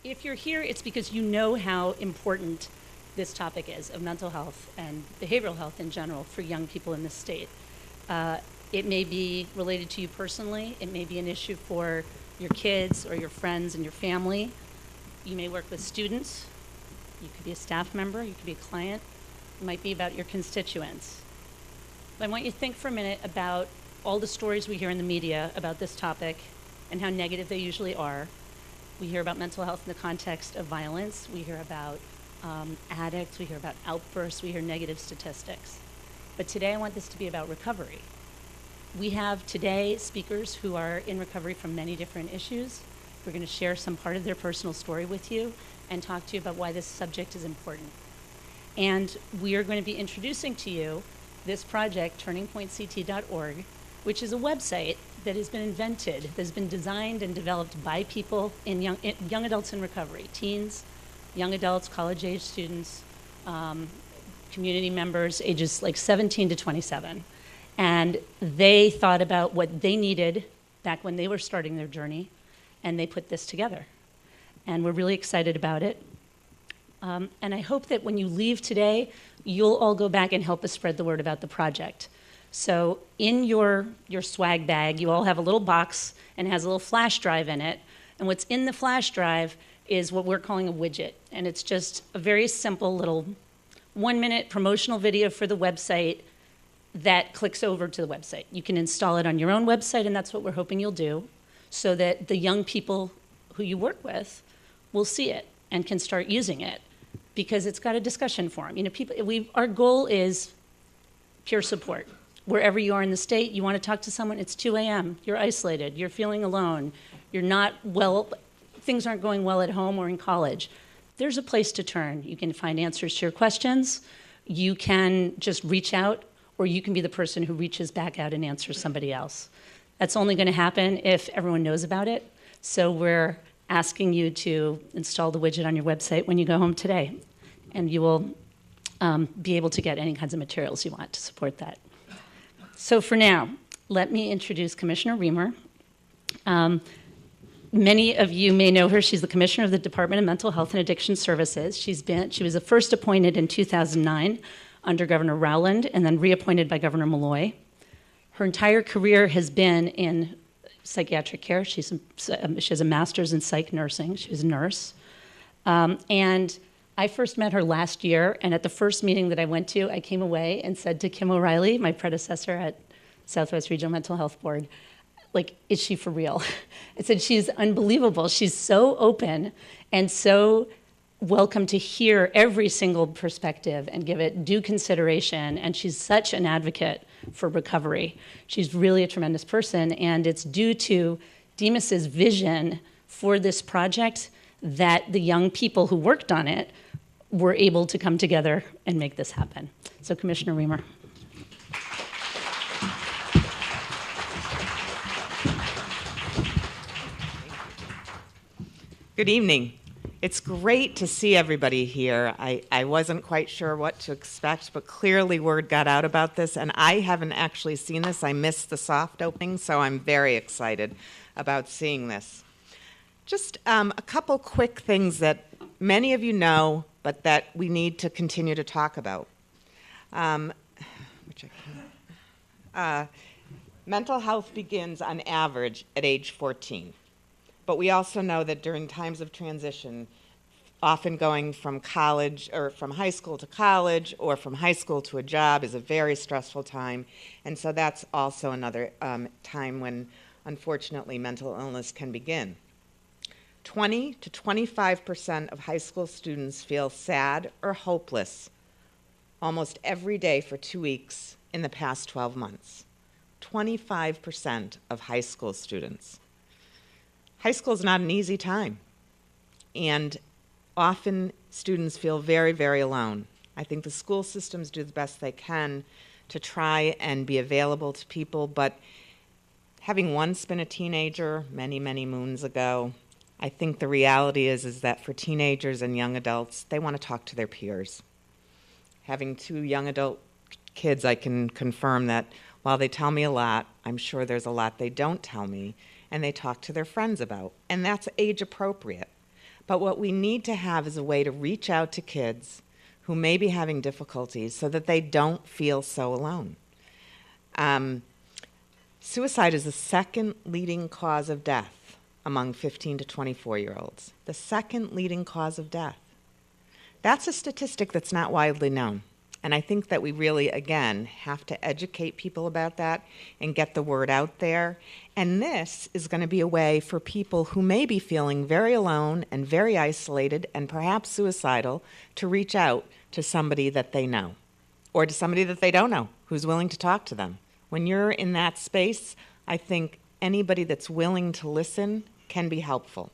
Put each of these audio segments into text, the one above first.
if you're here, it's because you know how important this topic is of mental health and behavioral health in general for young people in this state. It may be related to you personally. It may be an issue for your kids or your friends and your family. You may work with students. You could be a staff member. You could be a client. It might be about your constituents. But I want you to think for a minute about all the stories we hear in the media about this topic and how negative they usually are. We hear about mental health in the context of violence. We hear about addicts. We hear about outbursts. We hear negative statistics. But today I want this to be about recovery. We have today speakers who are in recovery from many different issues. We're going to share some part of their personal story with you and talk to you about why this subject is important. And we are going to be introducing to you this project, turningpointct.org, which is a website that has been invented, that has been designed and developed by people in young adults in recovery, teens, young adults, college-age students, community members, ages like 17 to 27. And they thought about what they needed back when they were starting their journey, and they put this together. And we're really excited about it. And I hope that when you leave today, you'll all go back and help us spread the word about the project. So in your swag bag, you all have a little box, and it has a little flash drive in it. And what's in the flash drive is what we're calling a widget. And it's just a very simple little 1-minute promotional video for the website that clicks over to the website. You can install it on your own website, and that's what we're hoping you'll do, so that the young people who you work with will see it and can start using it, because it's got a discussion forum. You know, our goal is peer support. Wherever you are in the state, you want to talk to someone, it's 2 a.m., you're isolated, you're feeling alone, you're not well, things aren't going well at home or in college. There's a place to turn. You can find answers to your questions, you can just reach out, or you can be the person who reaches back out and answers somebody else. That's only going to happen if everyone knows about it. So we're asking you to install the widget on your website when you go home today, and you will be able to get any kinds of materials you want to support that. So for now, let me introduce Commissioner Reamer. Many of you may know her. She's the Commissioner of the Department of Mental Health and Addiction Services. She was first appointed in 2009 under Governor Rowland and then reappointed by Governor Malloy. Her entire career has been in psychiatric care. She has a master's in psych nursing. She was a nurse. And I first met her last year, and at the first meeting that I went to, I came away and said to Kim O'Reilly, my predecessor at Southwest Regional Mental Health Board, like, is she for real? I said, she's unbelievable. She's so open and so welcome to hear every single perspective and give it due consideration, and she's such an advocate for recovery. She's really a tremendous person, and it's due to Demas's vision for this project that the young people who worked on it were able to come together and make this happen. So Commissioner Reamer. Good evening. It's great to see everybody here. I wasn't quite sure what to expect, but clearly word got out about this, and I haven't actually seen this. I missed the soft opening, so I'm very excited about seeing this. Just a couple quick things that many of you know, but that we need to continue to talk about. Mental health begins on average at age 14. But we also know that during times of transition, often going from college or from high school to college or from high school to a job is a very stressful time. And so that's also another time when, unfortunately, mental illness can begin. 20 to 25% of high school students feel sad or hopeless almost every day for 2 weeks in the past 12 months. 25% of high school students. High school is not an easy time, and often students feel very, very alone. I think the school systems do the best they can to try and be available to people, but having once been a teenager many, many moons ago, I think the reality is that for teenagers and young adults, they want to talk to their peers. Having 2 young adult kids, I can confirm that while they tell me a lot, I'm sure there's a lot they don't tell me, and they talk to their friends about, and that's age appropriate. But what we need to have is a way to reach out to kids who may be having difficulties so that they don't feel so alone. Suicide is the second leading cause of death among 15 to 24-year-olds. The second leading cause of death. That's a statistic that's not widely known. And I think that we really, again, have to educate people about that and get the word out there. And this is going to be a way for people who may be feeling very alone and very isolated and perhaps suicidal to reach out to somebody that they know or to somebody that they don't know who's willing to talk to them. When you're in that space, I think anybody that's willing to listen can be helpful.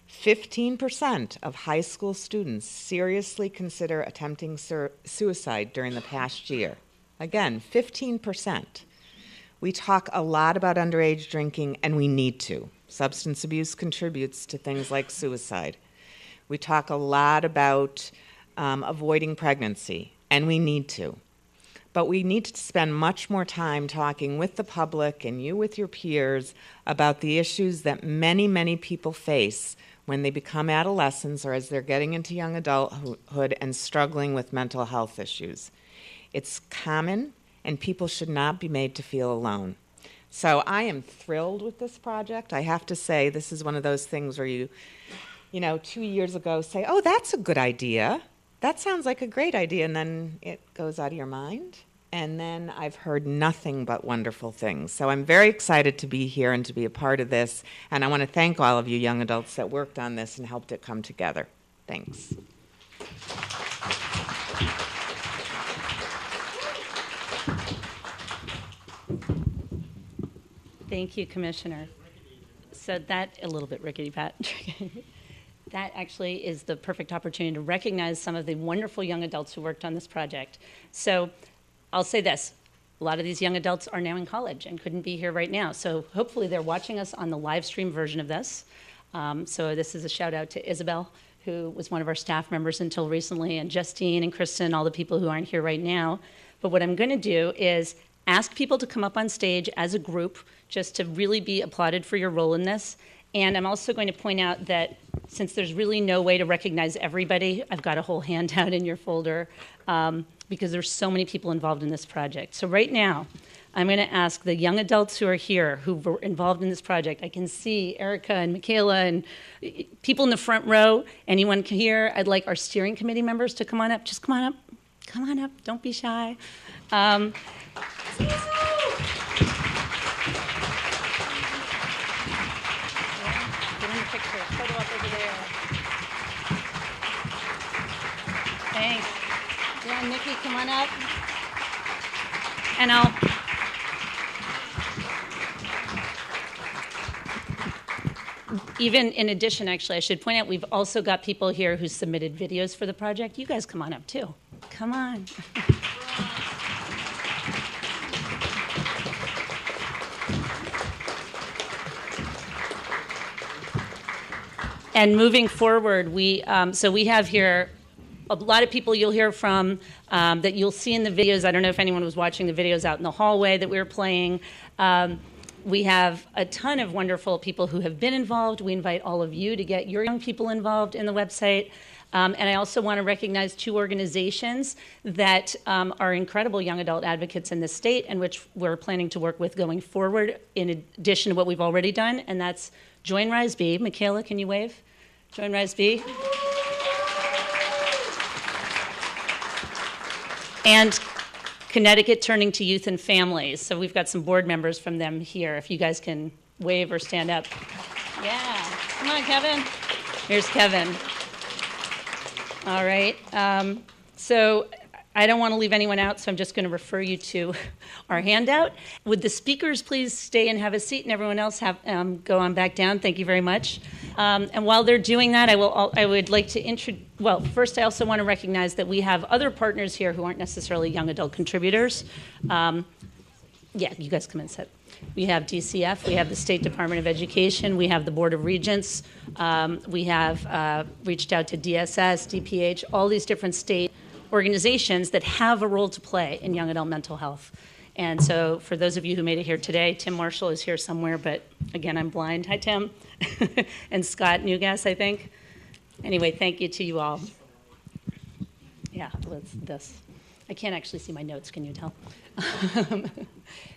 15% of high school students seriously consider attempting suicide during the past year. Again, 15%. We talk a lot about underage drinking, and we need to. Substance abuse contributes to things like suicide. We talk a lot about avoiding pregnancy, and we need to. But we need to spend much more time talking with the public and you with your peers about the issues that many, many people face when they become adolescents or as they're getting into young adulthood and struggling with mental health issues. It's common, and people should not be made to feel alone. So I am thrilled with this project. I have to say, this is one of those things where you 2 years ago say, oh, that's a good idea. That sounds like a great idea, and then it goes out of your mind. And then I've heard nothing but wonderful things. So I'm very excited to be here and to be a part of this. And I want to thank all of you young adults that worked on this and helped it come together. Thanks. Thank you, Commissioner. So that, a little bit rickety, Pat. That actually is the perfect opportunity to recognize some of the wonderful young adults who worked on this project. So I'll say this, a lot of these young adults are now in college and couldn't be here right now. So hopefully they're watching us on the live stream version of this. So this is a shout out to Isabel, who was one of our staff members until recently, and Justine and Kristen, all the people who aren't here right now. But what I'm going to do is ask people to come up on stage as a group just to really be applauded for your role in this. And I'm also going to point out that since there's really no way to recognize everybody, I've got a whole handout in your folder because there's so many people involved in this project. So right now, I'm going to ask the young adults who are here, who were involved in this project. I can see Erica and Michaela and people in the front row. Anyone here? I'd like our steering committee members to come on up. Just come on up. Come on up. Don't be shy. Get in the picture. Photo up over there. Thanks. Yeah, Nikki, come on up. And even in addition, actually, I should point out, we've also got people here who submitted videos for the project. You guys come on up, too. Come on. And moving forward, we have here a lot of people you'll hear from that you'll see in the videos. I don't know if anyone was watching the videos out in the hallway that we were playing. We have a ton of wonderful people who have been involved. We invite all of you to get your young people involved in the website. And I also want to recognize two organizations that are incredible young adult advocates in the state and which we're planning to work with going forward in addition to what we've already done, and that's Join Rise B. Michaela, can you wave? Join Rise B. And Connecticut Turning to Youth and Families. So we've got some board members from them here. If you guys can wave or stand up. Yeah, come on, Kevin. Here's Kevin. All right, so I don't want to leave anyone out, so I'm just going to refer you to our handout. Would the speakers please stay and have a seat, and everyone else go on back down? Thank you very much. And while they're doing that, I would like to introduce, well, first I also want to recognize that we have other partners here who aren't necessarily young adult contributors. Yeah, you guys come and sit. We have DCF, we have the State Department of Education, we have the Board of Regents, we have reached out to DSS, DPH, all these different state organizations that have a role to play in young adult mental health. And so for those of you who made it here today, Tim Marshall is here somewhere, but again, I'm blind. Hi, Tim. And Scott Newgas, I think. Anyway, thank you to you all. Yeah, well, it's this. I can't actually see my notes, can you tell?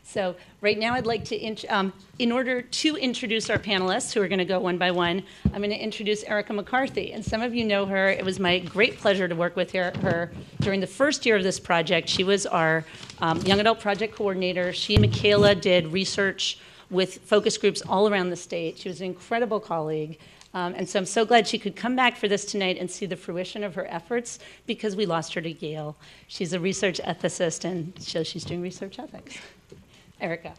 So right now I'd like to, in order to introduce our panelists, who are going to go one by one, I'm going to introduce Erica McCarthy. And some of you know her. It was my great pleasure to work with her during the first year of this project. She was our Young Adult Project Coordinator. She and Michaela did research with focus groups all around the state. She was an incredible colleague. And so I'm so glad she could come back for this tonight and see the fruition of her efforts, because we lost her to Yale. She's a research ethicist, and so she's doing research ethics. Erica.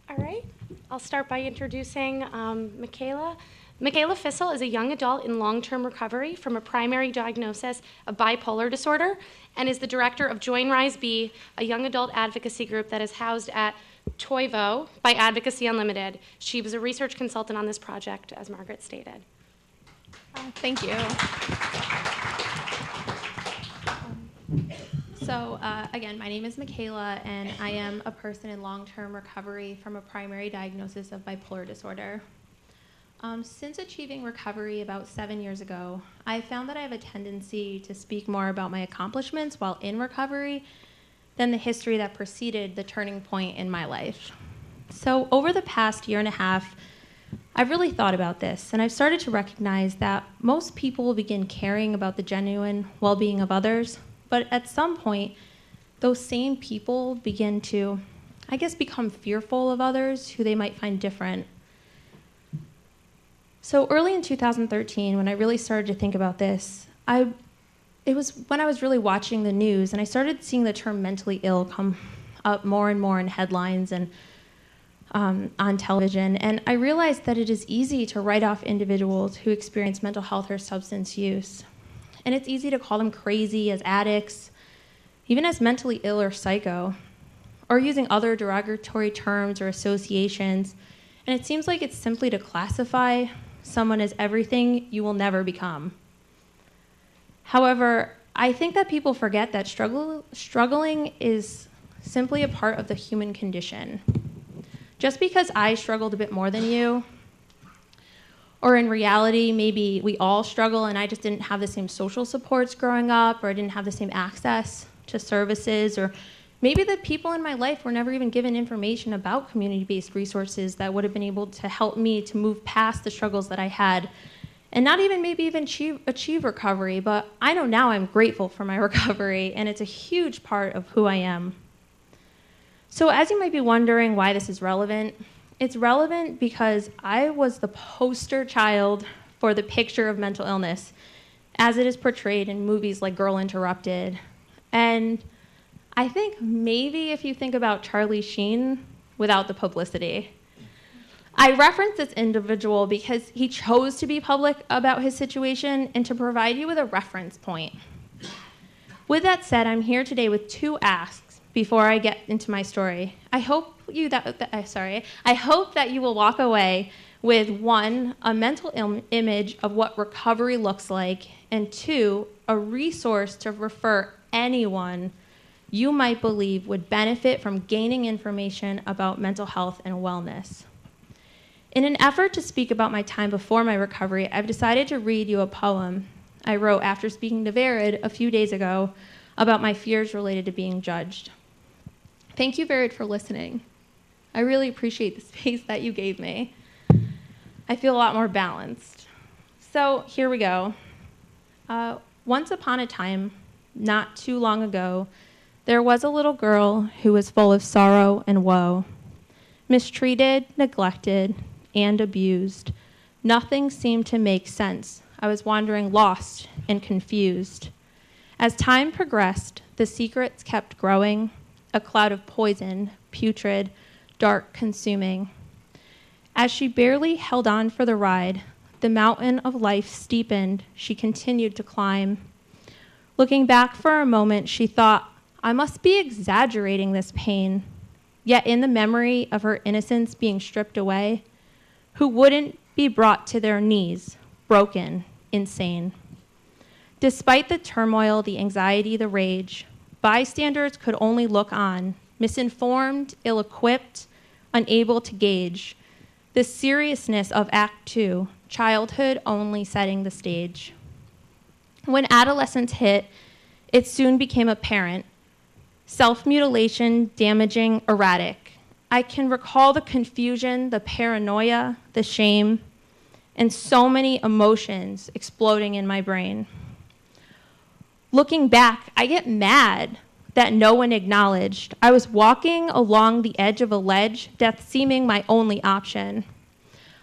All right. I'll start by introducing Michaela. Michaela Fissel is a young adult in long-term recovery from a primary diagnosis of bipolar disorder and is the director of Join Rise B, a young adult advocacy group that is housed at Toivo by Advocacy Unlimited. She was a research consultant on this project, as Margaret stated. Thank you. Again, my name is Michaela, and I am a person in long-term recovery from a primary diagnosis of bipolar disorder. Since achieving recovery about 7 years ago, I found that I have a tendency to speak more about my accomplishments while in recovery than the history that preceded the turning point in my life. So over the past year and a half, I've really thought about this, and I've started to recognize that most people will begin caring about the genuine well-being of others, but at some point, those same people begin to, I guess, become fearful of others who they might find different. So early in 2013, when I really started to think about this, it was when I was really watching the news, and I started seeing the term mentally ill come up more and more in headlines and on television. And I realized that it is easy to write off individuals who experience mental health or substance use. And it's easy to call them crazy, as addicts, even as mentally ill or psycho, or using other derogatory terms or associations. And it seems like it's simply to classify someone as everything you will never become. However, I think that people forget that struggling is simply a part of the human condition. Just because I struggled a bit more than you, or in reality, maybe we all struggle and I just didn't have the same social supports growing up, or I didn't have the same access to services, or maybe the people in my life were never even given information about community-based resources that would have been able to help me to move past the struggles that I had, and not even maybe even achieve recovery. But I know now I'm grateful for my recovery, and it's a huge part of who I am. So as you might be wondering why this is relevant, it's relevant because I was the poster child for the picture of mental illness as it is portrayed in movies like Girl Interrupted. And I think maybe if you think about Charlie Sheen without the publicity. I reference this individual because he chose to be public about his situation and to provide you with a reference point. With that said, I'm here today with two asks before I get into my story. I hope that you will walk away with, one, a mental image of what recovery looks like, and two, a resource to refer anyone you might believe would benefit from gaining information about mental health and wellness. In an effort to speak about my time before my recovery, I've decided to read you a poem I wrote after speaking to Vered a few days ago about my fears related to being judged. Thank you, Vered, for listening. I really appreciate the space that you gave me. I feel a lot more balanced. So here we go. Once upon a time, not too long ago, there was a little girl who was full of sorrow and woe. Mistreated, neglected, and abused. Nothing seemed to make sense. I was wandering lost and confused. As time progressed, the secrets kept growing, a cloud of poison, putrid, dark, consuming. As she barely held on for the ride, the mountain of life steepened. She continued to climb. Looking back for a moment, she thought, I must be exaggerating this pain. Yet in the memory of her innocence being stripped away, who wouldn't be brought to their knees, broken, insane? Despite the turmoil, the anxiety, the rage, bystanders could only look on, misinformed, ill-equipped, unable to gauge the seriousness of Act Two, childhood only setting the stage. When adolescence hit, it soon became apparent. Self-mutilation, damaging, erratic. I can recall the confusion, the paranoia, the shame, and so many emotions exploding in my brain. Looking back, I get mad that no one acknowledged. I was walking along the edge of a ledge, death seeming my only option.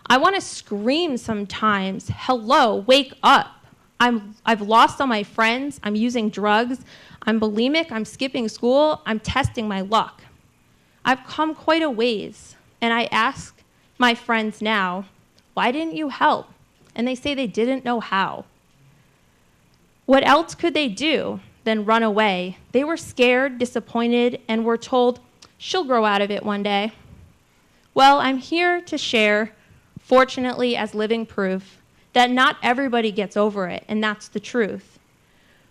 I want to scream sometimes, hello, wake up. I've lost all my friends, I'm using drugs, I'm bulimic, I'm skipping school, I'm testing my luck. I've come quite a ways, and I ask my friends now, why didn't you help? And they say they didn't know how. What else could they do than run away? They were scared, disappointed, and were told, she'll grow out of it one day. Well, I'm here to share, fortunately as living proof, that not everybody gets over it, and that's the truth.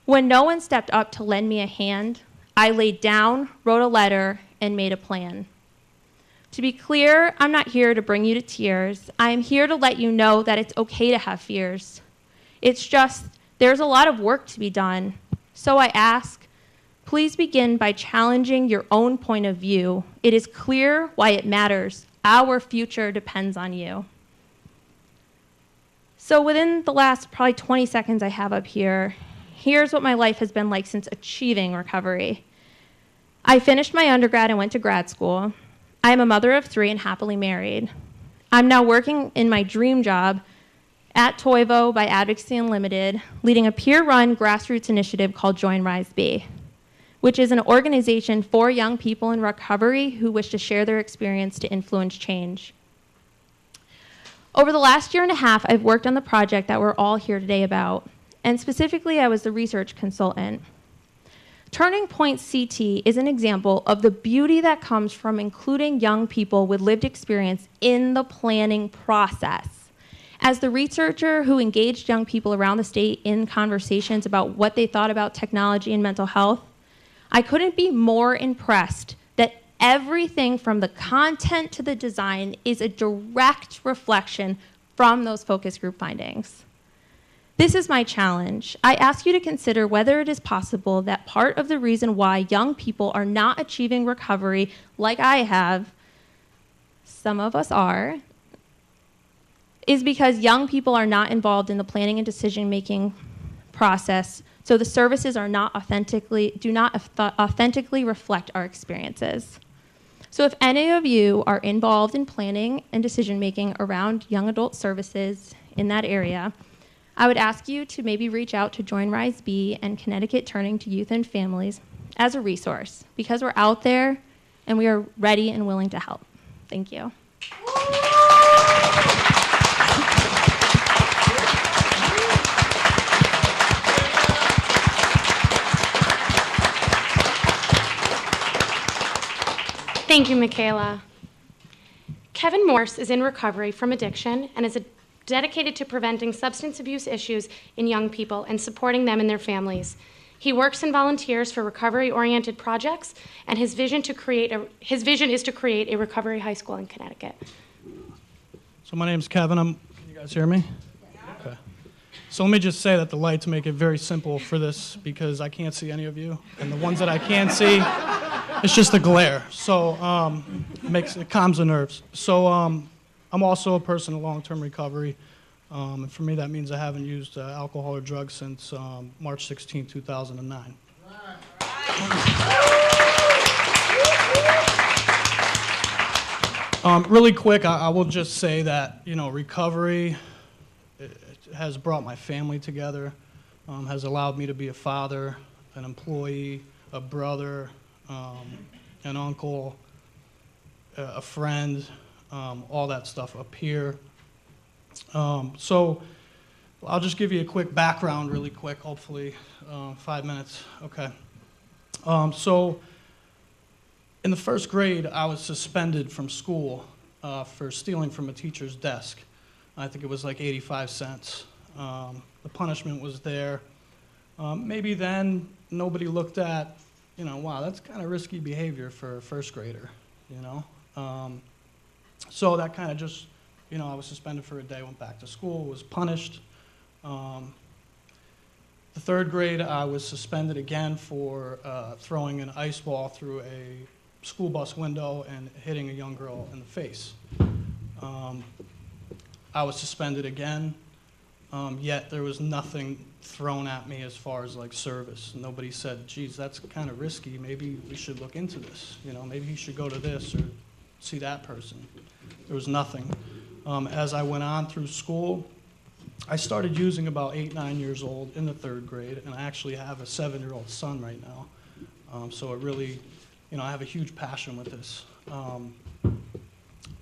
When no one stepped up to lend me a hand, I laid down, wrote a letter, and made a plan. To be clear, I'm not here to bring you to tears. I am here to let you know that it's okay to have fears. It's just, there's a lot of work to be done. So I ask, please begin by challenging your own point of view. It is clear why it matters. Our future depends on you. So within the last probably 20 seconds I have up here, here's what my life has been like since achieving recovery. I finished my undergrad and went to grad school. I am a mother of 3 and happily married. I'm now working in my dream job at Toivo by Advocacy Unlimited, leading a peer-run grassroots initiative called Join Rise B, which is an organization for young people in recovery who wish to share their experience to influence change. Over the last year and a half, I've worked on the project that we're all here today about, and specifically, I was the research consultant. Turning Point CT is an example of the beauty that comes from including young people with lived experience in the planning process. As the researcher who engaged young people around the state in conversations about what they thought about technology and mental health, I couldn't be more impressed that everything from the content to the design is a direct reflection from those focus group findings. This is my challenge. I ask you to consider whether it is possible that part of the reason why young people are not achieving recovery like I have, some of us are, is because young people are not involved in the planning and decision-making process, so the services do not authentically reflect our experiences. So if any of you are involved in planning and decision-making around young adult services in that area, I would ask you to maybe reach out to Join Rise B and Connecticut Turning to Youth and Families as a resource, because we're out there and we are ready and willing to help. Thank you. Thank you, Michaela. Kevin Morse is in recovery from addiction and is dedicated to preventing substance abuse issues in young people and supporting them and their families. He works and volunteers for recovery-oriented projects, and his vision is to create a recovery high school in Connecticut. So my name's Kevin. Can you guys hear me? Okay. So let me just say that the lights make it very simple for this because I can't see any of you, and the ones that I can see, it's just a glare. So it calms the nerves. So I'm also a person in long-term recovery. And for me, that means I haven't used alcohol or drugs since March 16, 2009. Really quick, I will just say that, recovery has brought my family together, has allowed me to be a father, an employee, a brother, an uncle, a friend, all that stuff up here. So I'll just give you a quick background really quick, hopefully 5 minutes. Okay. So in the first grade, I was suspended from school for stealing from a teacher's desk. I think it was like 85 cents. The punishment was there. Maybe then nobody looked at, wow, that's kind of risky behavior for a first grader, So that kind of just, I was suspended for a day, went back to school, was punished. The third grade, I was suspended again for throwing an ice ball through a school bus window and hitting a young girl in the face. I was suspended again, yet there was nothing thrown at me as far as like service. Nobody said, geez, that's kind of risky, maybe we should look into this. Maybe he should go to this or see that person. There was nothing. As I went on through school, I started using about 8, 9 years old in the third grade, and I actually have a 7-year-old son right now. So it really, I have a huge passion with this.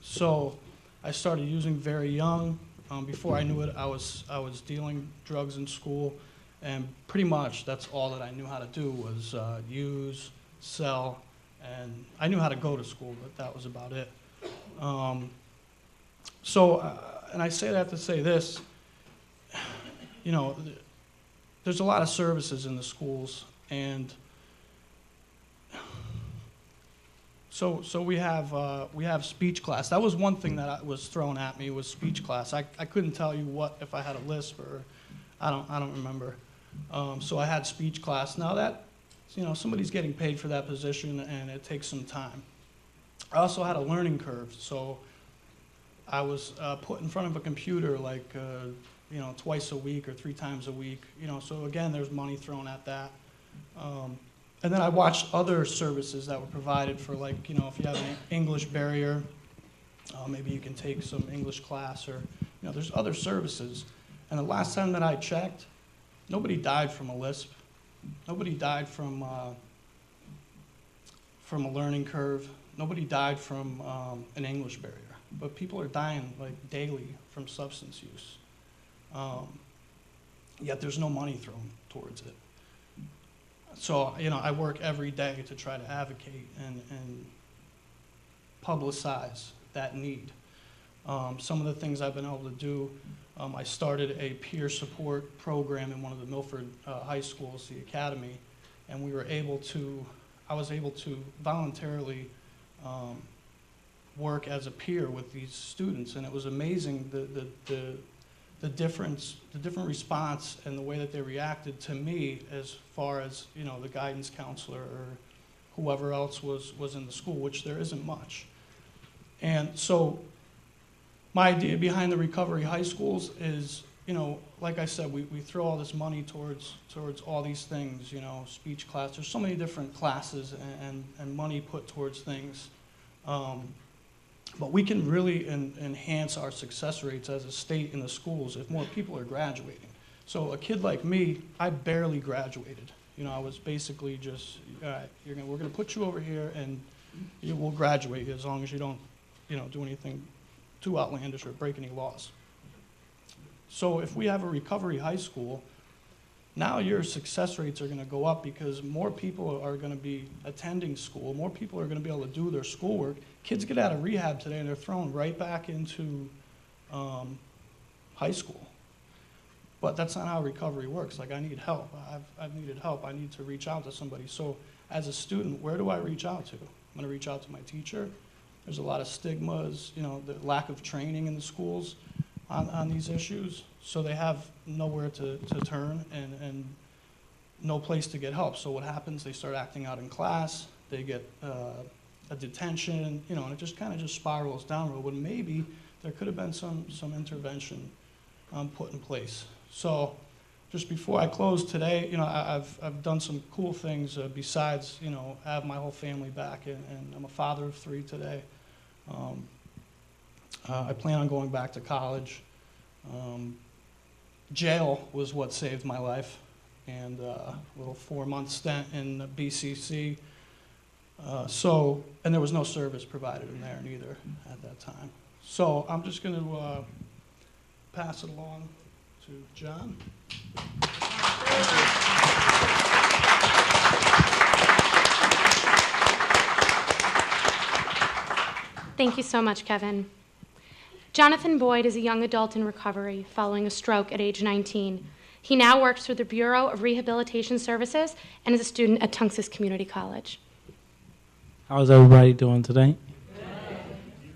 So I started using very young. Before I knew it, I was dealing drugs in school, and pretty much that's all that I knew how to do was use, sell, and I knew how to go to school, but that was about it. And I say that to say this, there's a lot of services in the schools, and so we have speech class. That was one thing that was thrown at me was speech class. I couldn't tell you what if I had a lisp or I don't remember. So I had speech class. Now that somebody's getting paid for that position, and it takes some time. I also had a learning curve, so I was put in front of a computer like twice a week or 3 times a week. So again, there's money thrown at that. And then I watched other services that were provided for, like, if you have an English barrier, maybe you can take some English class, or there's other services. And the last time that I checked, nobody died from a lisp. Nobody died from a learning curve. Nobody died from an English barrier. But people are dying like daily from substance use. Yet there's no money thrown towards it. So, I work every day to try to advocate and publicize that need. Some of the things I've been able to do, I started a peer support program in one of the Milford high schools, the academy, and I was able to voluntarily work as a peer with these students, and it was amazing the different response and the way that they reacted to me as far as the guidance counselor or whoever else was in the school, which there isn't much. And so my idea behind the recovery high schools is, like I said, we throw all this money towards all these things, speech class. There's so many different classes and money put towards things. But we can really enhance our success rates as a state in the schools if more people are graduating. So a kid like me, I barely graduated. I was basically just, all right, we're going to put you over here, and you will graduate as long as you don't, do anything too outlandish or break any laws. So if we have a recovery high school, now your success rates are going to go up because more people are going to be attending school. More people are going to be able to do their schoolwork. Kids get out of rehab today, and they're thrown right back into high school. But that's not how recovery works. Like, I need help. I've needed help. I need to reach out to somebody. So as a student, where do I reach out to? I'm going to reach out to my teacher. There's a lot of stigmas, the lack of training in the schools on these issues. So they have nowhere to turn and no place to get help. So what happens, they start acting out in class, they get a detention, and it just kind of just spirals downward when maybe there could have been some intervention put in place. So just before I close today, I've done some cool things besides, have my whole family back, and I'm a father of 3 today. I plan on going back to college. Jail was what saved my life, and a little 4-month stint in the BCC. And there was no service provided in there neither at that time. So I'm just going to pass it along to John. Thank you so much, Kevin. Jonathan Boyd is a young adult in recovery following a stroke at age 19. He now works for the Bureau of Rehabilitation Services and is a student at Tungus Community College. How's everybody doing today?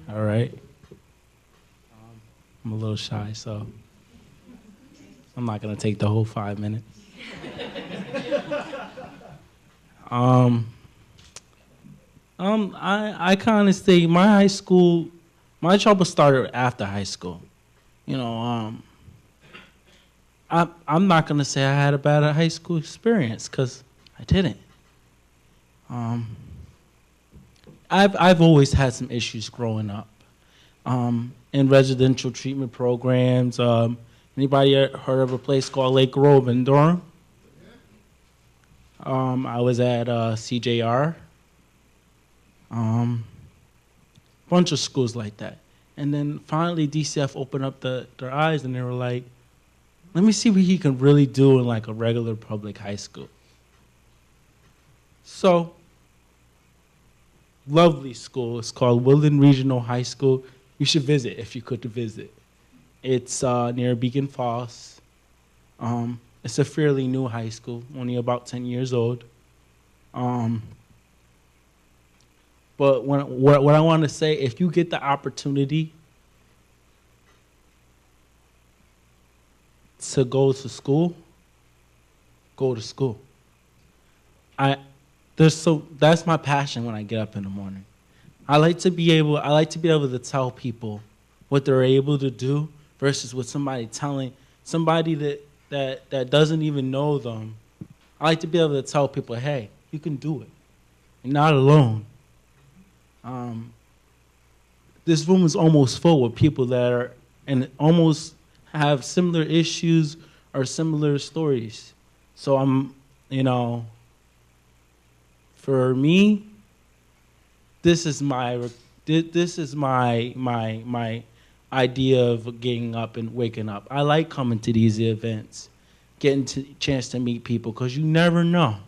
All right. I'm a little shy, so I'm not going to take the whole 5 minutes. I kind of say my trouble started after high school. You know, I'm not going to say I had a bad high school experience, because I didn't. I've always had some issues growing up. In residential treatment programs. Anybody heard of a place called Lake Grove in Durham? I was at CJR. Bunch of schools like that. And then finally DCF opened up their eyes and they were like, let me see what he can really do in like a regular public high school. So, lovely school. It's called Woodland Regional High School. You should visit if you could visit. It's near Beacon Falls. It's a fairly new high school, only about 10 years old. But what I want to say, if you get the opportunity to go to school, go to school. That's my passion when I get up in the morning. I like to be able to tell people what they're able to do versus what somebody telling somebody that doesn't even know them. I like to be able to tell people, hey, you can do it. You're not alone. This room is almost full with people that are and almost have similar issues or similar stories. So for me, this is my idea of getting up and waking up. I like coming to these events, getting a chance to meet people, because you never know.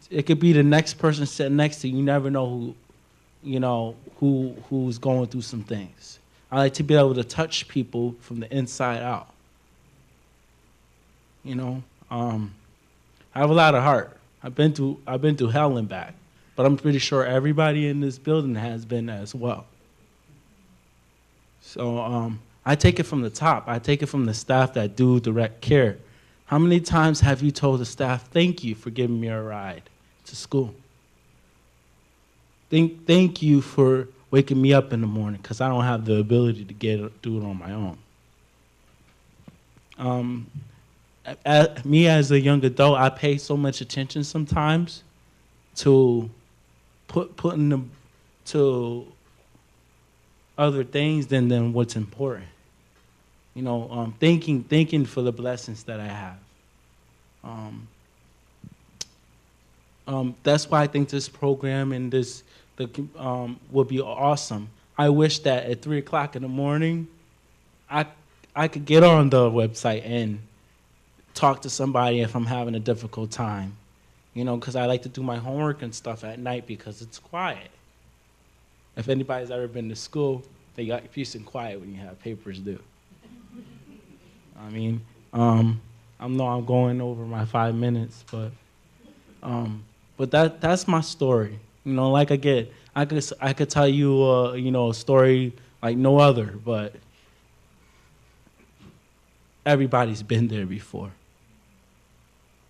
It could be the next person sitting next to you. You never know who's going through some things. I like to be able to touch people from the inside out. I have a lot of heart. I've been through hell and back, but I'm pretty sure everybody in this building has been as well. So I take it from the top. I take it from the staff that do direct care. How many times have you told the staff, thank you for giving me a ride to school? Thank you for waking me up in the morning, because I don't have the ability to do it on my own. Me as a young adult, I pay so much attention sometimes to putting them to other things than what's important. Thanking for the blessings that I have. That's why I think this program and would be awesome. I wish that at 3 o'clock in the morning, I could get on the website and talk to somebody if I'm having a difficult time. Because I like to do my homework and stuff at night because it's quiet. If anybody's ever been to school, they got peace and quiet when you have papers due. I know I'm going over my 5 minutes, but that's my story. Like I could tell you a story like no other, but everybody's been there before.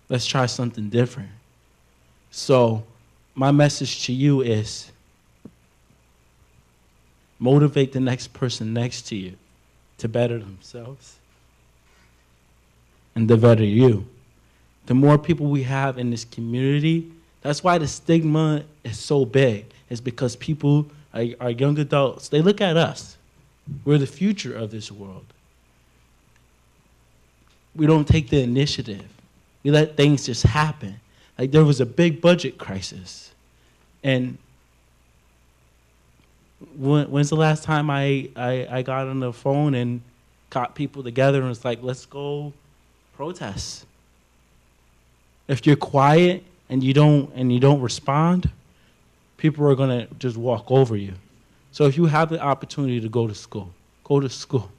Let's try something different. So my message to you is motivate the next person next to you to better themselves and to better you. The more people we have in this community, that's why the stigma is so big. It's because people, our young adults, they look at us. We're the future of this world. We don't take the initiative. We let things just happen. Like there was a big budget crisis. And when's the last time I got on the phone and got people together and was like, let's go protest? If you're quiet and you don't respond, people are gonna just walk over you. So if you have the opportunity to go to school, go to school.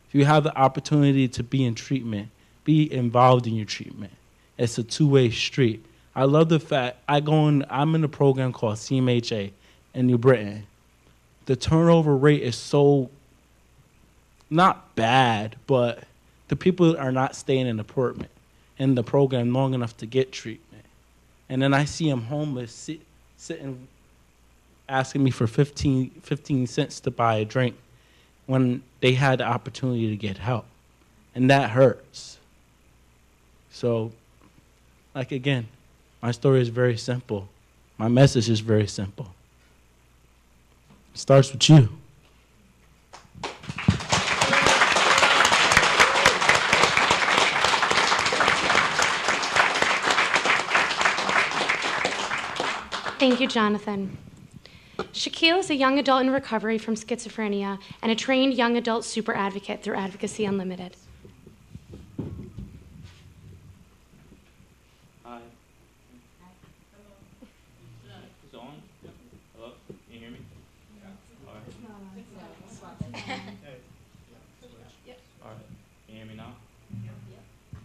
If you have the opportunity to be in treatment, be involved in your treatment. It's a two-way street. I love the fact I'm in a program called CMHA in New Britain. The turnover rate is so not bad, but the people are not staying in the program long enough to get treatment. And then I see them homeless sitting asking me for 15 cents to buy a drink when they had the opportunity to get help. And that hurts. So, like again, my story is very simple. My message is very simple. It starts with you. Thank you, Jonathan. Shaquille is a young adult in recovery from schizophrenia and a trained young adult super advocate through Advocacy Unlimited. Hi. Is it on? Hello? Can you hear me? All right. All right. Can you hear me now?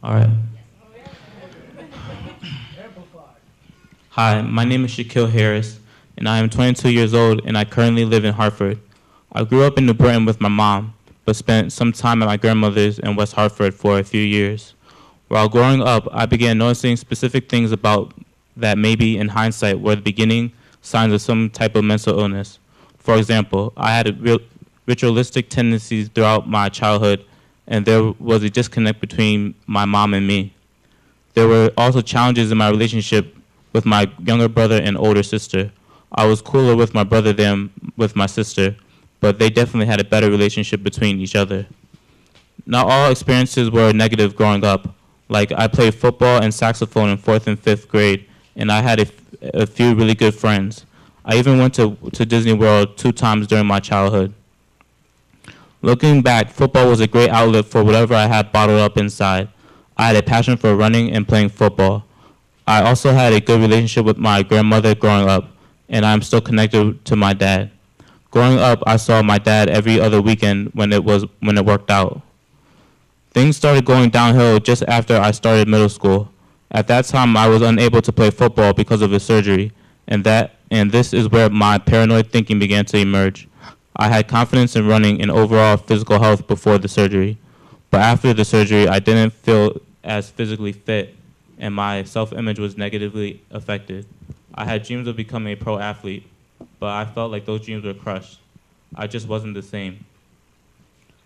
All right. Hi, my name is Shaquille Harris, and I am 22 years old, and I currently live in Hartford. I grew up in New Britain with my mom, but spent some time at my grandmother's in West Hartford for a few years. While growing up, I began noticing specific things about that maybe in hindsight were the beginning signs of some type of mental illness. For example, I had ritualistic tendencies throughout my childhood, and there was a disconnect between my mom and me. There were also challenges in my relationship with my younger brother and older sister. I was cooler with my brother than with my sister, but they definitely had a better relationship between each other. Not all experiences were negative growing up. Like, I played football and saxophone in 4th and 5th grade, and I had a few really good friends. I even went to Disney World 2 times during my childhood. Looking back, football was a great outlet for whatever I had bottled up inside. I had a passion for running and playing football. I also had a good relationship with my grandmother growing up, and I'm still connected to my dad. Growing up, I saw my dad every other weekend when it worked out. Things started going downhill just after I started middle school. At that time, I was unable to play football because of a surgery, and this is where my paranoid thinking began to emerge. I had confidence in running and overall physical health before the surgery, but after the surgery, I didn't feel as physically fit, and my self-image was negatively affected. I had dreams of becoming a pro athlete, but I felt like those dreams were crushed. I just wasn't the same.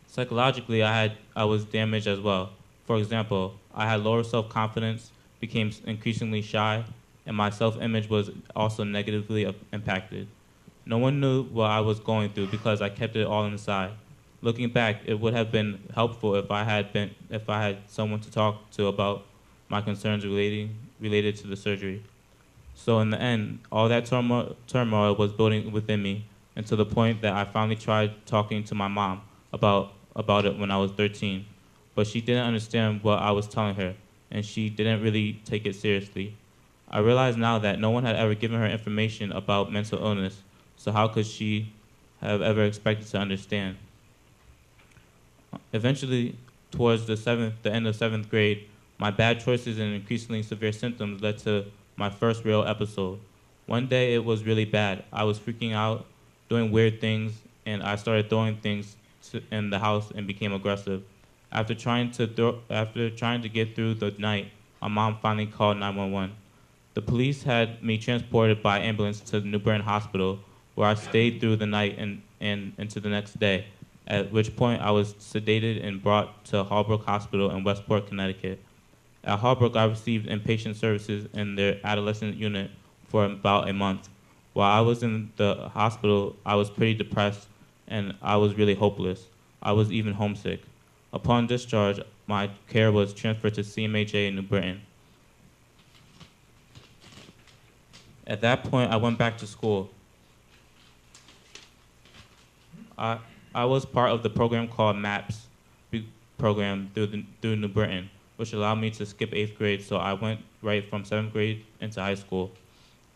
Psychologically, I was damaged as well. For example, I had lower self-confidence, became increasingly shy, and my self-image was also negatively impacted. No one knew what I was going through because I kept it all inside. Looking back, it would have been helpful if I had someone to talk to about my concerns related to the surgery. So in the end, all that turmoil was building within me, and to the point that I finally tried talking to my mom about it when I was 13. But she didn't understand what I was telling her, and she didn't really take it seriously. I realize now that no one had ever given her information about mental illness, so how could she have ever expected to understand? Eventually, towards the end of 7th grade, my bad choices and increasingly severe symptoms led to my first real episode. One day it was really bad. I was freaking out, doing weird things, and I started throwing things in the house and became aggressive. After trying to get through the night, my mom finally called 911. The police had me transported by ambulance to the New Britain Hospital, where I stayed through the night and into the next day, at which point I was sedated and brought to Holbrook Hospital in Westport, Connecticut. At Holbrook, I received inpatient services in their adolescent unit for about a month. While I was in the hospital, I was pretty depressed, and I was really hopeless. I was even homesick. Upon discharge, my care was transferred to CMHA in New Britain. At that point, I went back to school. I was part of the program called MAPS program through New Britain, which allowed me to skip 8th grade, so I went right from 7th grade into high school.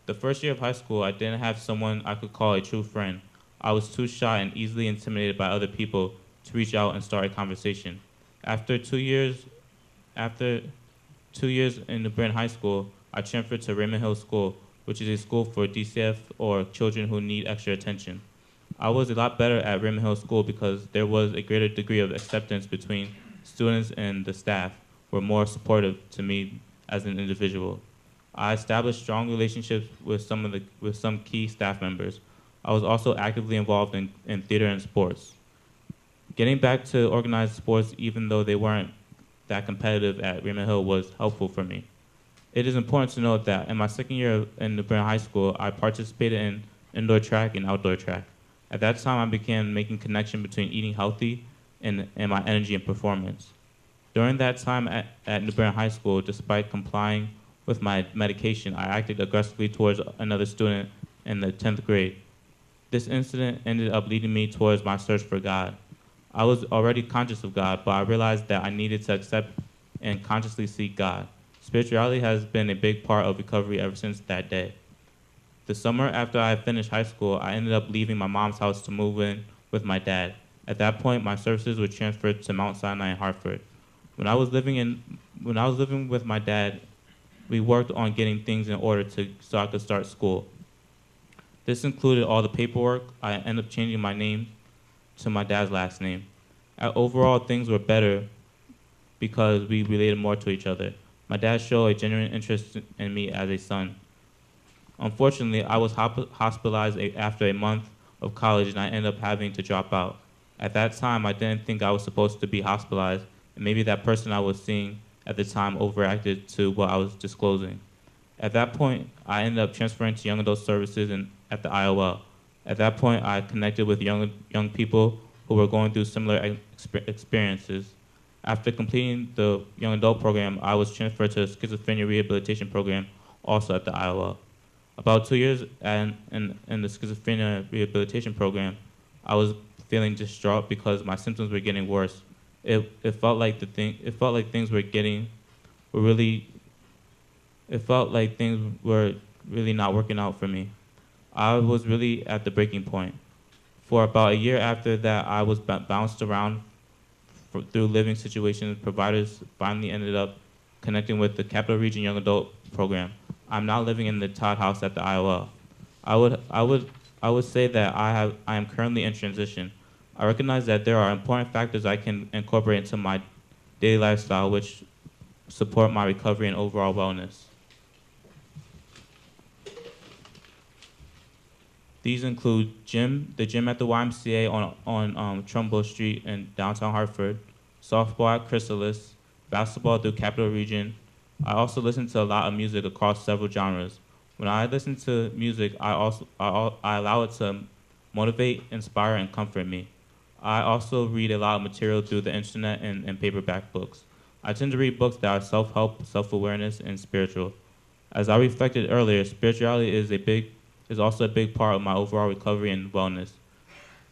The first year of high school, I didn't have someone I could call a true friend. I was too shy and easily intimidated by other people to reach out and start a conversation. After 2 years After 2 years in New Bern High School, I transferred to Raymond Hill School, which is a school for DCF or children who need extra attention. I was a lot better at Raymond Hill School because there was a greater degree of acceptance between students, and the staff were more supportive to me as an individual. I established strong relationships with some key staff members. I was also actively involved in theater and sports. Getting back to organized sports, even though they weren't that competitive at Raymond Hill, was helpful for me. It is important to note that in my second year in New Bern High School, I participated in indoor track and outdoor track. At that time, I began making connection between eating healthy and my energy and performance. During that time at New Bern High School, despite complying with my medication, I acted aggressively towards another student in the 10th grade. This incident ended up leading me towards my search for God. I was already conscious of God, but I realized that I needed to accept and consciously seek God. Spirituality has been a big part of recovery ever since that day. The summer after I finished high school, I ended up leaving my mom's house to move in with my dad. At that point, my services were transferred to Mount Sinai in Hartford. When I was living with my dad, we worked on getting things in order so I could start school. This included all the paperwork. I ended up changing my name to my dad's last name. Overall, things were better because we related more to each other. My dad showed a genuine interest in me as a son. Unfortunately, I was hospitalized after a month of college, and I ended up having to drop out. At that time, I didn't think I was supposed to be hospitalized, and maybe that person I was seeing at the time overreacted to what I was disclosing. At that point, I ended up transferring to Young Adult Services at the IOL. At that point, I connected with young people who were going through similar experiences. After completing the Young Adult program, I was transferred to the Schizophrenia Rehabilitation Program, also at the IOL. About 2 years in the Schizophrenia Rehabilitation Program, I was feeling distraught because my symptoms were getting worse. It felt like things were really not working out for me. I was really at the breaking point. For about a year after that, I was bounced around through living situations. Providers finally ended up connecting with the Capital Region Young Adult Program. I'm now living in the Todd House at the IOL. I would say that I am currently in transition. I recognize that there are important factors I can incorporate into my daily lifestyle which support my recovery and overall wellness. These include the gym at the YMCA on Trumbull Street in downtown Hartford, softball at Chrysalis, basketball through Capital Region. I also listen to a lot of music across several genres. When I listen to music, I allow it to motivate, inspire, and comfort me. I also read a lot of material through the internet and paperback books. I tend to read books that are self-help, self-awareness, and spiritual. As I reflected earlier, spirituality is also a big part of my overall recovery and wellness.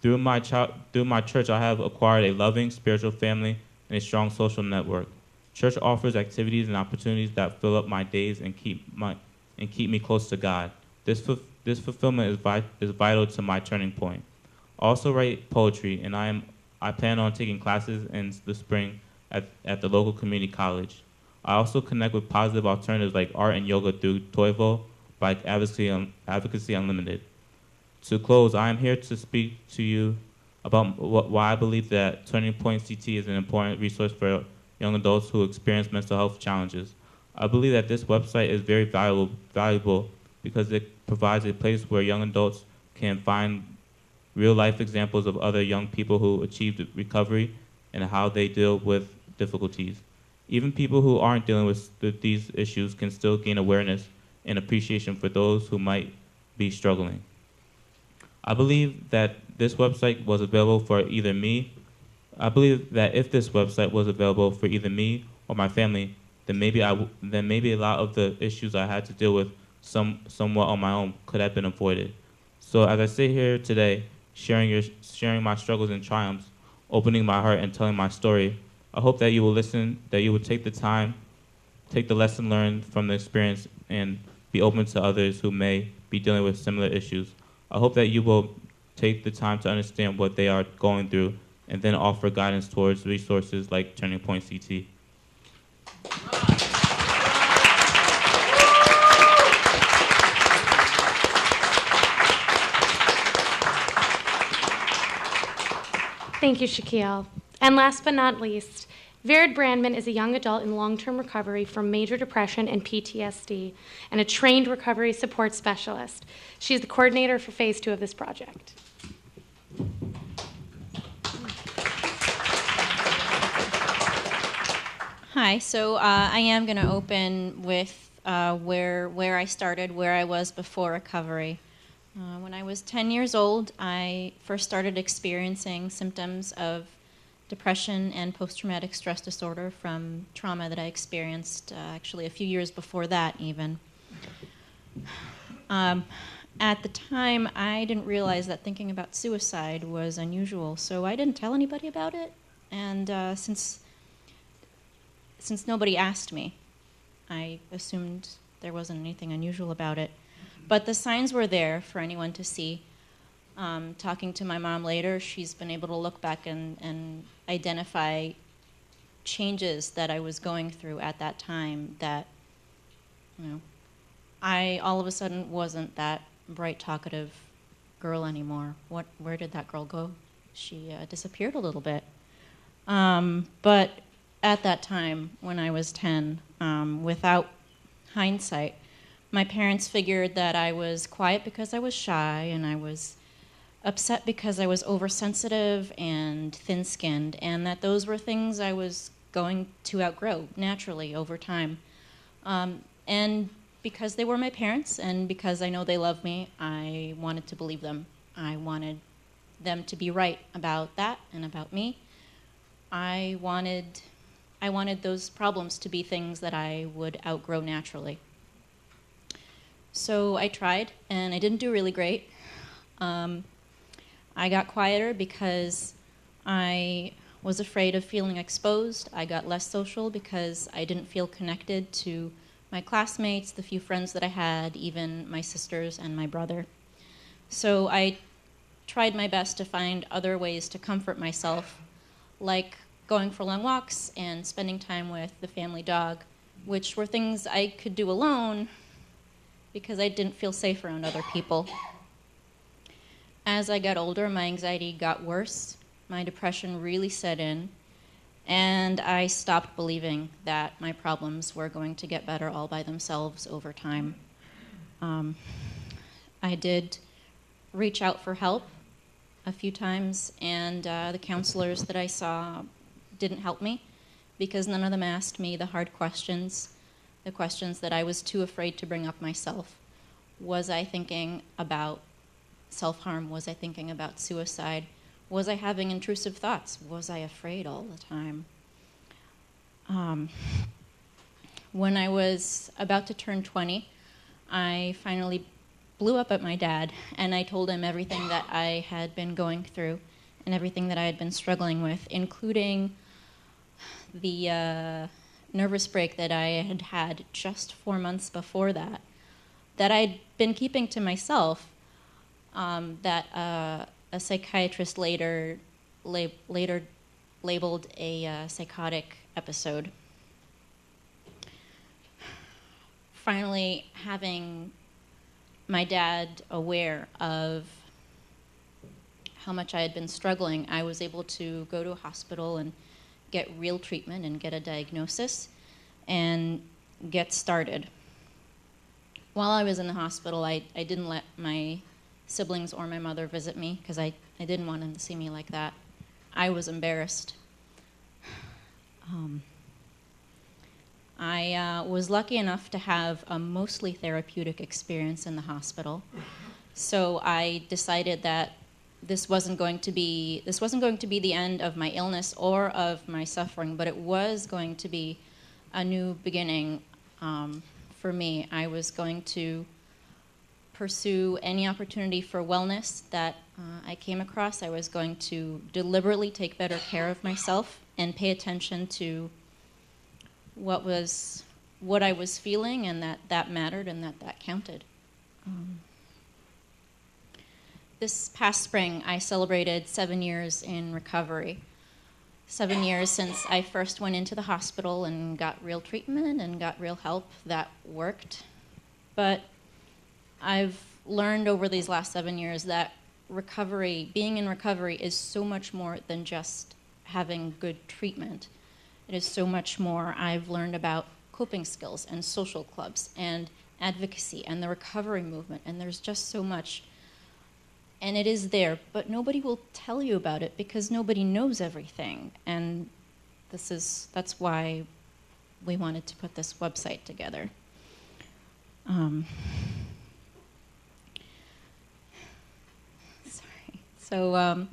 Through my church, I have acquired a loving spiritual family and a strong social network. Church offers activities and opportunities that fill up my days and keep me close to God. This fulfillment is vital to my turning point. I also write poetry, and I plan on taking classes in the spring at the local community college. I also connect with positive alternatives like art and yoga through Toivo by Advocacy Unlimited. To close, I am here to speak to you about why I believe that Turning Point CT is an important resource for young adults who experience mental health challenges. I believe that this website is very valuable because it provides a place where young adults can find real-life examples of other young people who achieved recovery and how they deal with difficulties. Even people who aren't dealing with these issues can still gain awareness and appreciation for those who might be struggling. I believe that this website was available for either me. I believe that if this website was available for either me or my family, then maybe a lot of the issues I had to deal with somewhat on my own could have been avoided. So as I sit here today, sharing my struggles and triumphs, opening my heart and telling my story, I hope that you will listen, that you will take the time, take the lesson learned from the experience, and be open to others who may be dealing with similar issues. I hope that you will take the time to understand what they are going through and then offer guidance towards resources like Turning Point CT. Thank you, Shaquille. And last but not least, Vered Brandman is a young adult in long-term recovery from major depression and PTSD and a trained recovery support specialist. She is the coordinator for Phase 2 of this project. Hi, so I am going to open with where I started, where I was before recovery. When I was 10 years old, I first started experiencing symptoms of depression and post-traumatic stress disorder from trauma that I experienced actually a few years before that even. At the time, I didn't realize that thinking about suicide was unusual, so I didn't tell anybody about it. And since nobody asked me, I assumed there wasn't anything unusual about it. But the signs were there for anyone to see. Talking to my mom later, she's been able to look back and identify changes that I was going through at that time that, you know, I all of a sudden wasn't that bright, talkative girl anymore. Where did that girl go? She disappeared a little bit. But at that time, when I was 10, without hindsight, my parents figured that I was quiet because I was shy, and I was upset because I was oversensitive and thin-skinned, and that those were things I was going to outgrow naturally over time. And because they were my parents, and because I know they love me, I wanted to believe them. I wanted them to be right about that and about me. I wanted those problems to be things that I would outgrow naturally. So I tried, and I didn't do really great. I got quieter because I was afraid of feeling exposed. I got less social because I didn't feel connected to my classmates, the few friends that I had, even my sisters and my brother. So I tried my best to find other ways to comfort myself, like going for long walks and spending time with the family dog, which were things I could do alone because I didn't feel safe around other people. As I got older, my anxiety got worse, my depression really set in, and I stopped believing that my problems were going to get better all by themselves over time. I did reach out for help a few times, and the counselors that I saw didn't help me because none of them asked me the hard questions, the questions that I was too afraid to bring up myself. Was I thinking about self-harm? Was I thinking about suicide? Was I having intrusive thoughts? Was I afraid all the time? When I was about to turn 20, I finally blew up at my dad, and I told him everything that I had been going through and everything that I had been struggling with, including the nervous break that I had had just 4 months before that I'd been keeping to myself, that a psychiatrist later labeled a psychotic episode. Finally, having my dad aware of how much I had been struggling, I was able to go to a hospital and get real treatment and get a diagnosis and get started. While I was in the hospital, I didn't let my siblings or my mother visit me because I didn't want them to see me like that. I was embarrassed. I was lucky enough to have a mostly therapeutic experience in the hospital. So I decided that this wasn't going to be the end of my illness or of my suffering, but it was going to be a new beginning for me. I was going to pursue any opportunity for wellness that I came across. I was going to deliberately take better care of myself and pay attention to what I was feeling, and that mattered and that counted. This past spring, I celebrated 7 years in recovery. 7 years since I first went into the hospital and got real treatment and got real help that worked. But I've learned over these last 7 years that recovery, being in recovery is so much more than just having good treatment. It is so much more. I've learned about coping skills and social clubs and advocacy and the recovery movement, and there's just so much. And it is there, but nobody will tell you about it because nobody knows everything. And that's why we wanted to put this website together. Sorry. So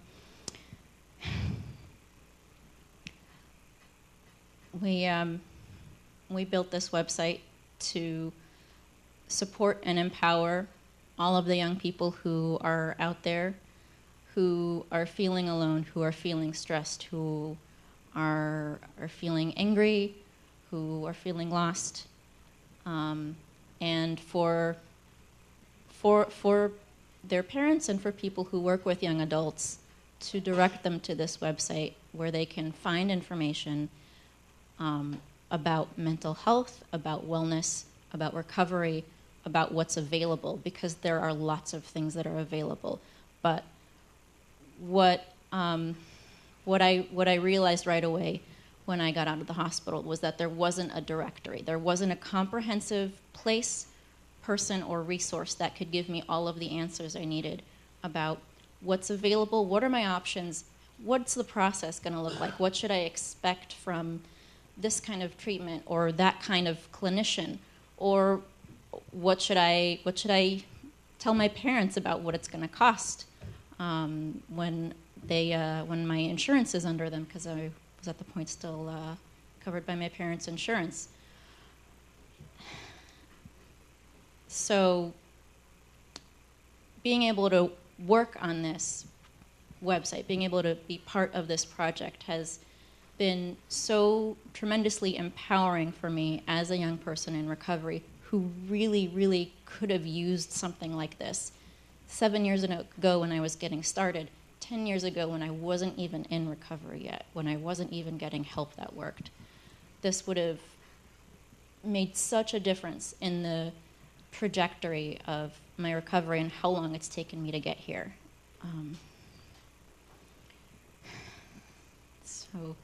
we built this website to support and empower all of the young people who are out there, who are feeling alone, who are feeling stressed, who are feeling angry, who are feeling lost, and for their parents and for people who work with young adults to direct them to this website where they can find information about mental health, about wellness, about recovery, about what's available, because there are lots of things that are available. But what I realized right away when I got out of the hospital was that there wasn't a directory. There wasn't a comprehensive place, person, or resource that could give me all of the answers I needed about what's available, what are my options, what's the process going to look like, what should I expect from this kind of treatment or that kind of clinician, or what should I tell my parents about what it's going to cost when my insurance is under them, because I was at the point still covered by my parents' insurance. So being able to work on this website, being able to be part of this project has been so tremendously empowering for me as a young person in recovery who really, really could have used something like this 7 years ago when I was getting started, 10 years ago when I wasn't even in recovery yet, when I wasn't even getting help that worked. This would have made such a difference in the trajectory of my recovery and how long it's taken me to get here. So.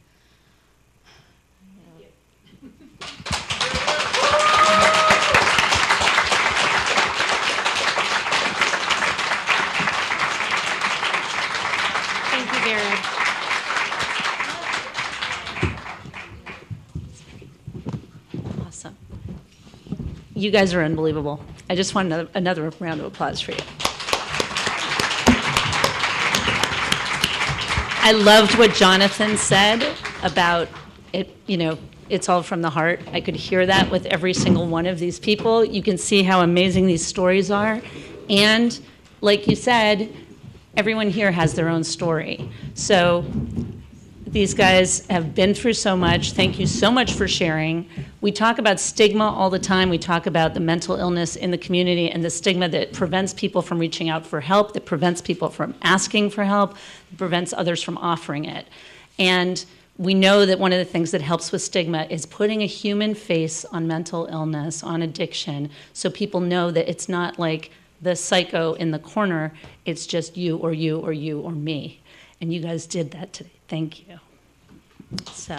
Thank you, Vera. Awesome. You guys are unbelievable. I just want another round of applause for you. I loved what Jonathan said about it, it's all from the heart. I could hear that with every single one of these people. You can see how amazing these stories are. And like you said, everyone here has their own story. So these guys have been through so much. Thank you so much for sharing. We talk about stigma all the time. We talk about the mental illness in the community and the stigma that prevents people from reaching out for help, that prevents people from asking for help, that prevents others from offering it. And we know that one of the things that helps with stigma is putting a human face on mental illness, on addiction, so people know that it's not like the psycho in the corner, it's just you or you or you or me. And you guys did that today. Thank you. So.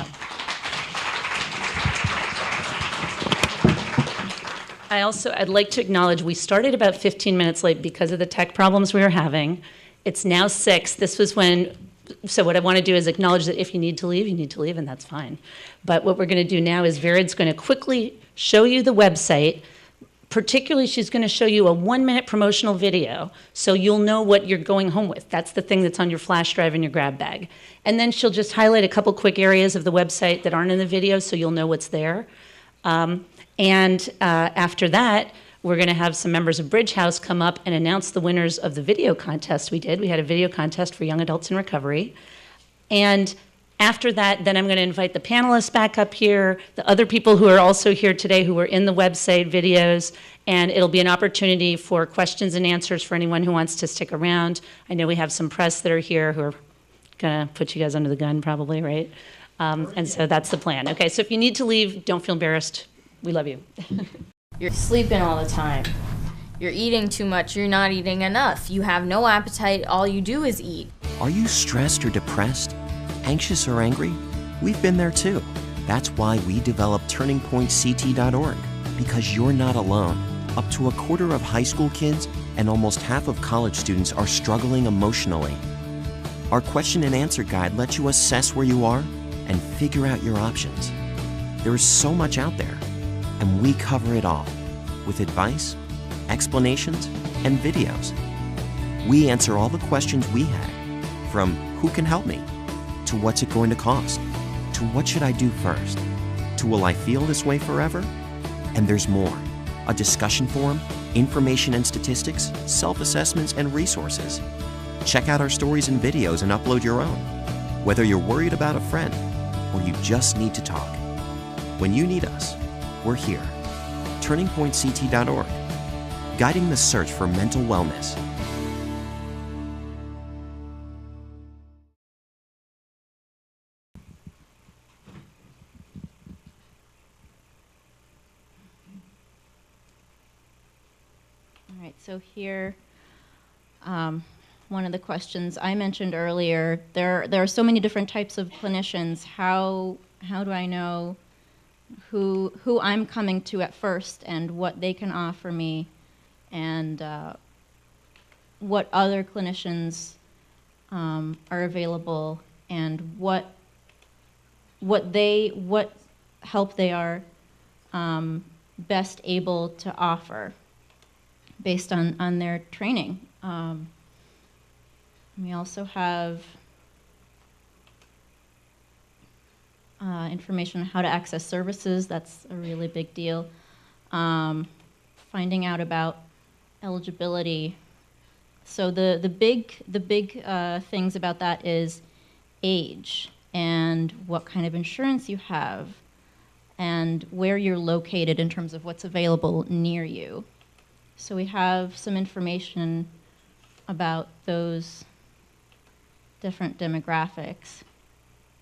I'd like to acknowledge we started about 15 minutes late because of the tech problems we were having. It's now 6. This was so what I want to do is acknowledge that if you need to leave, and that's fine. But what we're going to do now is Vered's going to quickly show you the website. Particularly, she's going to show you a 1-minute promotional video, so you'll know what you're going home with. That's the thing that's on your flash drive in your grab bag. And then she'll just highlight a couple quick areas of the website that aren't in the video, so you'll know what's there. After that, we're going to have some members of Bridge House come up and announce the winners of the video contest we did. We had a video contest for young adults in recovery. And after that, then I'm going to invite the panelists back up here, the other people who are also here today who were in the website videos, and it'll be an opportunity for questions and answers for anyone who wants to stick around. I know we have some press that are here who are going to put you guys under the gun probably, right? And so that's the plan. Okay, so if you need to leave, don't feel embarrassed. We love you. You're sleeping all the time. You're eating too much, you're not eating enough. You have no appetite, all you do is eat. Are you stressed or depressed? Anxious or angry? We've been there too. That's why we developed TurningPointCT.org, because you're not alone. Up to a quarter of high school kids and almost half of college students are struggling emotionally. Our question and answer guide lets you assess where you are and figure out your options. There is so much out there, and we cover it all with advice, explanations, and videos. We answer all the questions we had, from who can help me, to what's it going to cost, to what should I do first, to will I feel this way forever? And there's more. A discussion forum, information and statistics, self-assessments, and resources. Check out our stories and videos and upload your own. Whether you're worried about a friend or you just need to talk. When you need us, we're here. TurningPointCT.org, guiding the search for mental wellness. All right, so here, one of the questions I mentioned earlier, there are so many different types of clinicians. How do I know who I'm coming to at first and what they can offer me, and what other clinicians are available, and what help they are best able to offer based on their training. We also have information on how to access services. That's a really big deal. Finding out about eligibility. So the big things about that is age and what kind of insurance you have and where you're located in terms of what's available near you. So we have some information about those different demographics,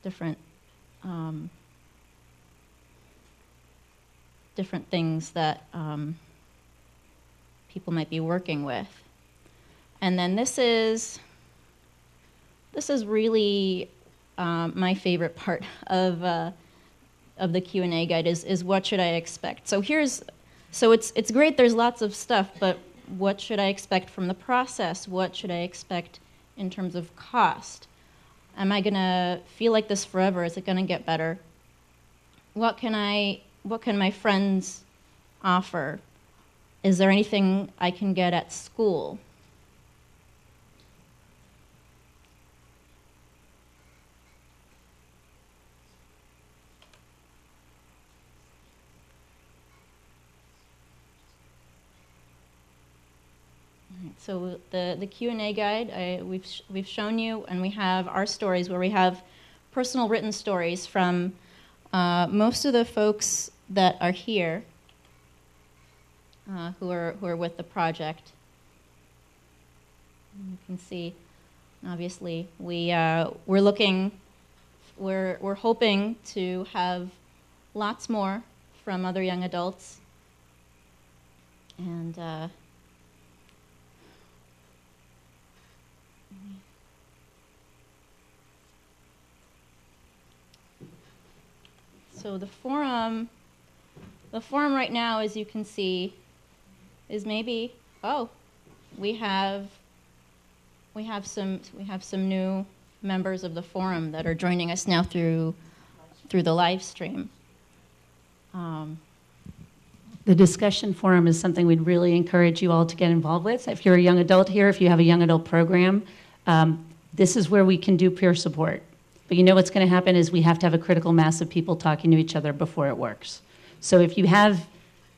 different things that people might be working with. And then this is really my favorite part of the Q&A guide is what should I expect? So it's great, there's lots of stuff, but what should I expect from the process? What should I expect in terms of cost? Am I gonna feel like this forever? Is it gonna get better? What can my friends offer? Is there anything I can get at school? So the Q&A guide, we've shown you, and we have our stories where we have personal written stories from most of the folks that are here who are with the project. You can see, obviously, we're hoping to have lots more from other young adults, and so the forum right now, as you can see, is maybe, we have some new members of the forum that are joining us now through the live stream. The discussion forum is something we'd really encourage you all to get involved with. If you're a young adult here, if you have a young adult program, this is where we can do peer support. But you know what's going to happen is we have to have a critical mass of people talking to each other before it works. So if you have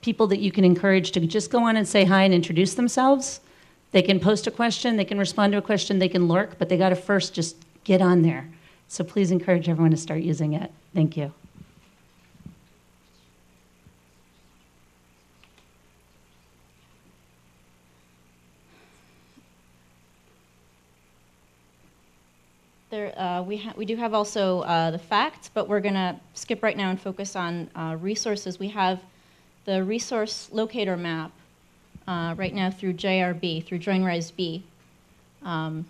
people that you can encourage to just go on and say hi and introduce themselves, they can post a question, they can respond to a question, they can lurk, but they got to first just get on there. So please encourage everyone to start using it. Thank you. We do have also the facts, but we're going to skip right now and focus on resources. We have the resource locator map right now through JRB, through Join Rise B. And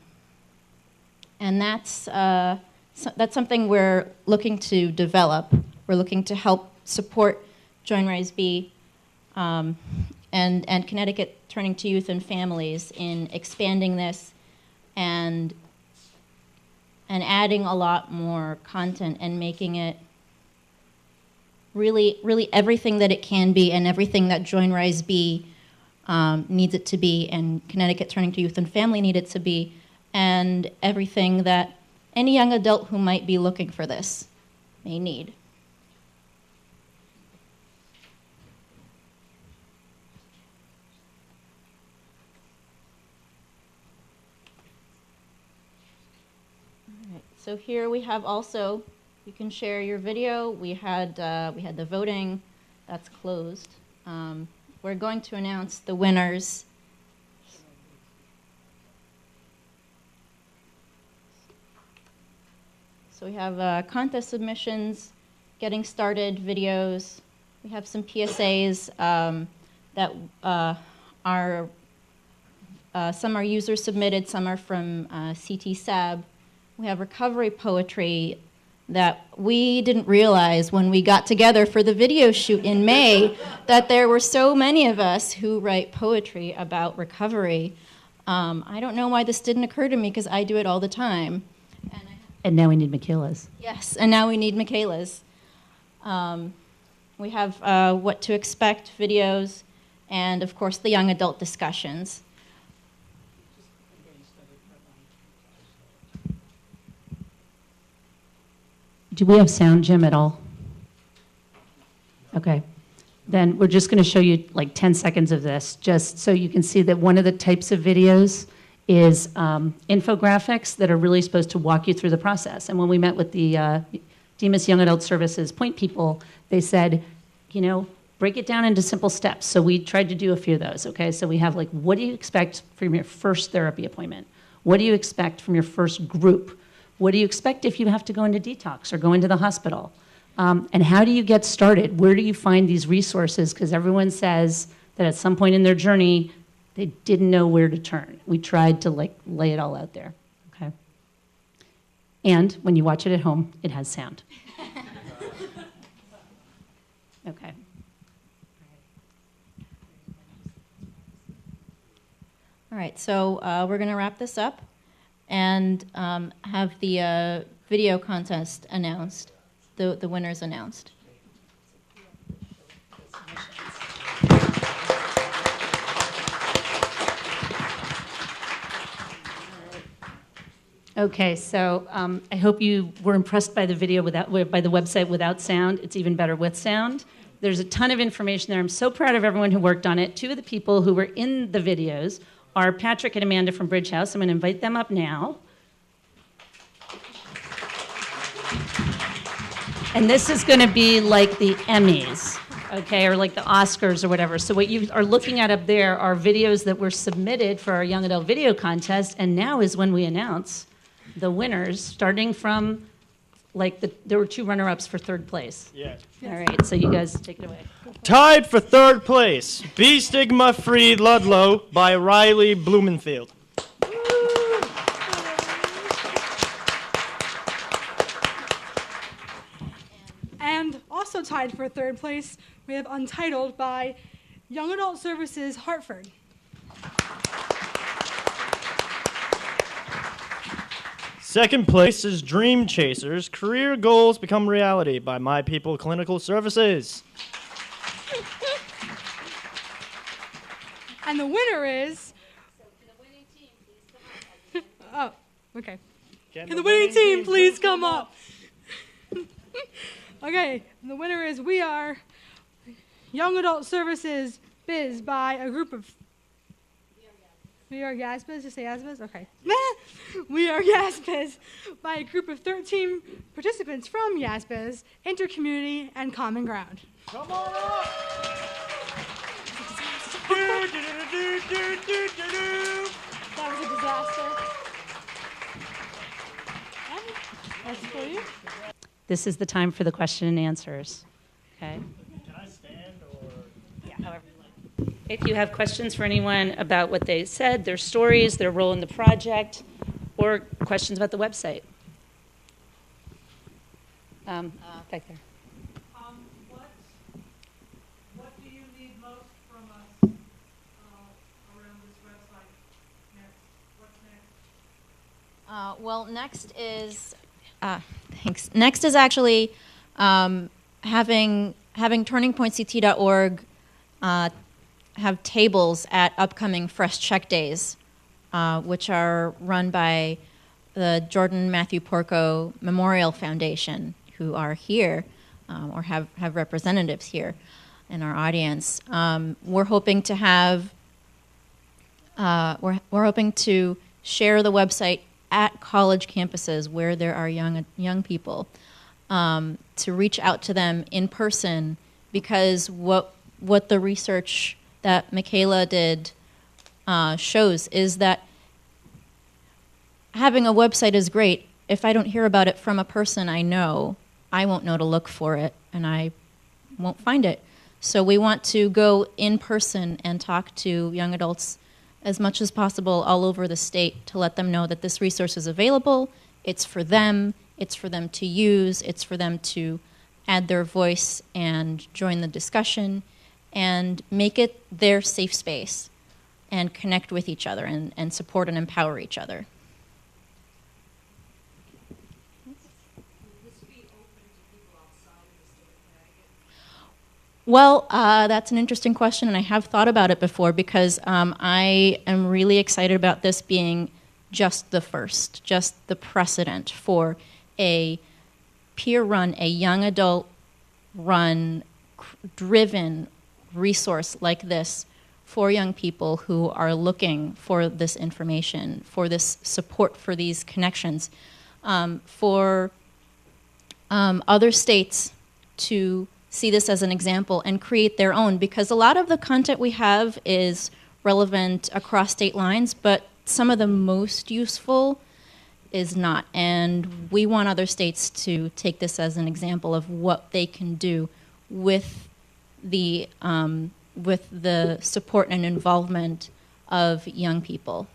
that's something we're looking to develop. We're looking to help support Join Rise B and Connecticut Turning to Youth and Families in expanding this and adding a lot more content and making it really everything that it can be and everything that Join Rise B needs it to be and Connecticut Turning to Youth and Family need it to be, and everything that any young adult who might be looking for this may need. All right, so here we have also, you can share your video. We had the voting, that's closed. We're going to announce the winners. So we have contest submissions, getting started videos. We have some PSAs that are, some are user submitted, some are from CT-SAB. We have recovery poetry that we didn't realize when we got together for the video shoot in May that there were so many of us who write poetry about recovery. I don't know why this didn't occur to me because I do it all the time. And now we need Michaela's. Yes, and now we need Michaela's. We have what to expect videos and, of course, the young adult discussions. Do we have sound, Jim, at all? Okay. Then we're just going to show you like 10 seconds of this, just so you can see that one of the types of videos is infographics that are really supposed to walk you through the process. And when we met with the Demas Young Adult Services point people, they said, you know, break it down into simple steps. So we tried to do a few of those, okay? So we have like, what do you expect from your first therapy appointment? What do you expect from your first group? What do you expect if you have to go into detox or go into the hospital? And how do you get started? Where do you find these resources? Because everyone says that at some point in their journey, they didn't know where to turn. We tried to like lay it all out there, okay? And when you watch it at home, it has sound. Okay. All right, so we're going to wrap this up and have the video contest announced, the winners announced. Okay, so I hope you were impressed by the video by the website without sound. It's even better with sound. There's a ton of information there. I'm so proud of everyone who worked on it. Two of the people who were in the videos are Patrick and Amanda from Bridge House. I'm going to invite them up now. And this is going to be like the Emmys, okay, or like the Oscars or whatever. So what you are looking at up there are videos that were submitted for our Young Adult Video Contest, and now is when we announce the winners, starting from, like, there were two runner-ups for third place. Yeah. All right, so you guys take it away. Tied for third place, Be Stigma-Free Ludlow by Riley Blumenfield. And also tied for third place, we have Untitled by Young Adult Services Hartford. Second place is Dream Chasers, Career Goals Become Reality by My People Clinical Services. And the winner is... Oh, okay. Can the winning team please come up? Okay, the winner is We Are Young Adult Services Biz by a group of... We Are YASBIZ? Just say YASBIZ? Okay. We Are YASBIZ by a group of 13 participants from YASBIZ, Intercommunity, and Common Ground. Come on up! That was a disaster. That's for you. This is the time for the question and answers, okay? Can I stand or? Yeah, however you like. If you have questions for anyone about what they said, their stories, their role in the project, or questions about the website. Back there. What do you need most from us around this website next? What's next? Well, next is thanks. Next is actually having turningpointct.org have tables at upcoming Fresh Check Days, which are run by the Jordan Matthew Porco Memorial Foundation, who are here or have representatives here in our audience. We're hoping to have we're hoping to share the website at college campuses where there are young people, to reach out to them in person, because what the research that Michaela did shows is that having a website is great. If I don't hear about it from a person I know, I won't know to look for it, and I won't find it. So we want to go in person and talk to young adults as much as possible all over the state to let them know that this resource is available, it's for them to use, it's for them to add their voice and join the discussion and make it their safe space and connect with each other and support and empower each other. Well, that's an interesting question, and I have thought about it before, because I am really excited about this being just the first, just the precedent for a peer-run, a young adult-run, driven resource like this for young people who are looking for this information, for this support, for these connections, for other states to see this as an example and create their own, because a lot of the content we have is relevant across state lines, but some of the most useful is not. And we want other states to take this as an example of what they can do with the support and involvement of young people,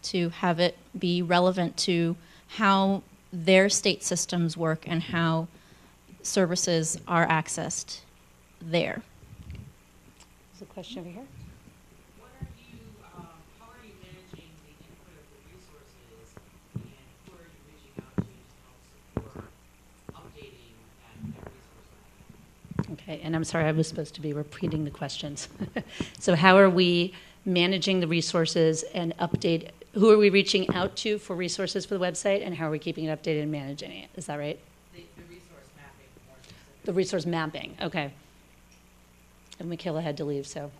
to have it be relevant to how their state systems work and how services are accessed there. There's a question over here. How are you managing the input of the resources, and who are you reaching out to help support updating that resource? Okay, and I'm sorry, I was supposed to be repeating the questions. So how are we managing the resources and update, who are we reaching out to for resources for the website, and how are we keeping it updated and managing it? Is that right? The resource mapping. More specifically. The resource mapping, okay. And Michaela had to leave, so.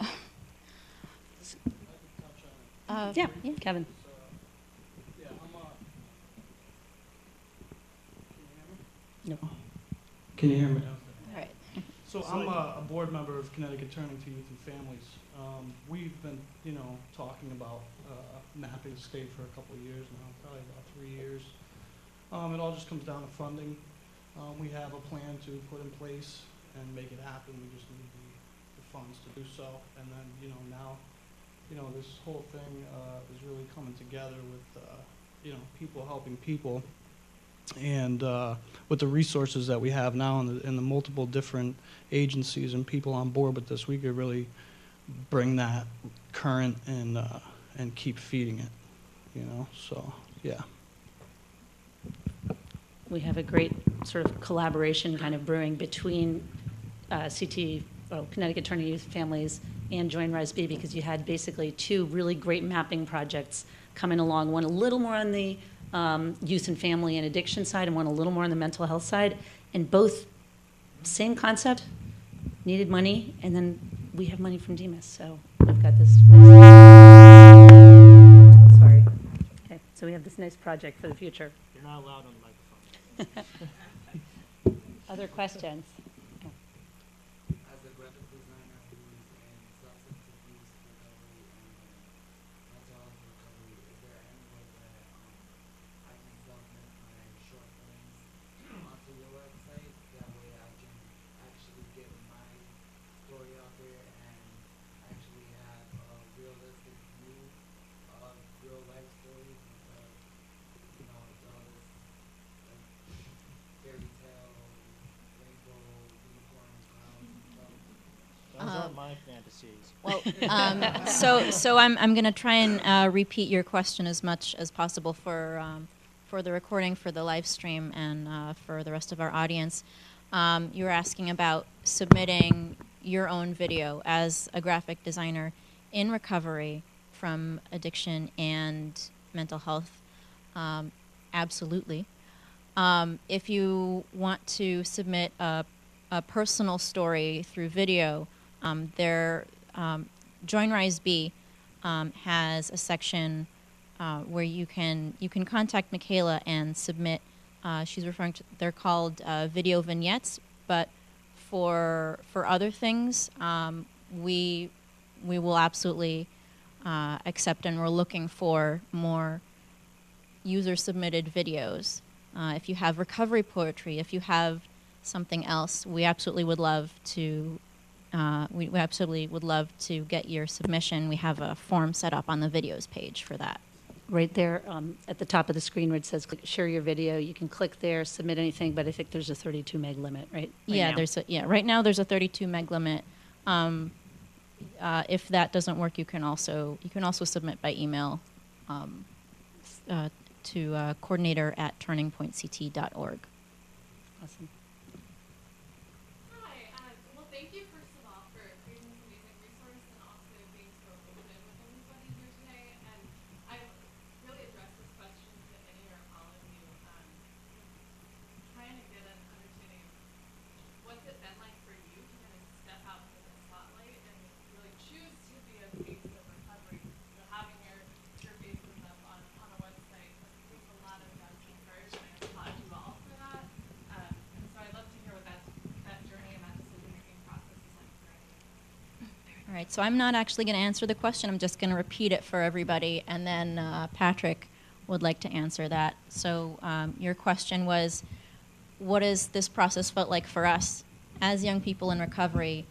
Yeah, Kevin. No. Can you hear me? All right. So I'm a board member of Connecticut Turning to Youth and Families. We've been, talking about mapping the state for a couple of years now, probably about 3 years. It all just comes down to funding. We have a plan to put in place and make it happen. We just need the funds to do so. And then, now, this whole thing is really coming together with, people helping people. And with the resources that we have now and the multiple different agencies and people on board with this, we could really bring that current and keep feeding it, so yeah. We have a great sort of collaboration kind of brewing between Connecticut Turning Youth Families and Join RISE-B, because you had basically two really great mapping projects coming along, one a little more on the youth and family and addiction side, and one a little more on the mental health side, and both same concept, needed money, and then we have money from DEMIS, so we've got this. Sorry. Okay, so we have this nice project for the future. You're not allowed on the microphone. Other questions? As a graphic designer who is in substance abuse recovery and mental health recovery, is there any way that I can supplement my short films onto your website? That way I can actually get my story out there and my fantasies. Well, so I'm going to try and repeat your question as much as possible for the recording, for the live stream, and for the rest of our audience. You were asking about submitting your own video as a graphic designer in recovery from addiction and mental health. Absolutely. If you want to submit a personal story through video, Join Rise B has a section where you can contact Michaela and submit. She's referring to, they're called video vignettes, but for other things, we will absolutely accept, and we're looking for more user-submitted videos. If you have recovery poetry, if you have something else, we absolutely would love to. We absolutely would love to get your submission. We have a form set up on the videos page for that. Right there at the top of the screen where it says share your video, you can click there, submit anything, but I think there's a 32 meg limit, right? Yeah, now. right now there's a 32 meg limit. If that doesn't work, you can also submit by email to coordinator@turningpointct.org. Awesome. Hi, well, thank you first of all for creating this amazing resource and also being so open with everybody here today. And I really addressed this question to any or all of you, trying to get an understanding of what's it been like for you to kind of step out into the spotlight and really choose to be a face of recovery. So having your faces up on a website takes a lot of guts and courage, and I applaud you all for that. And so I'd love to hear what that journey and that decision-making process is like for anyone. All right, so I'm not actually going to answer the question. I'm just going to repeat it for everybody, and then Patrick would like to answer that. So your question was, what has this process felt like for us as young people in recovery,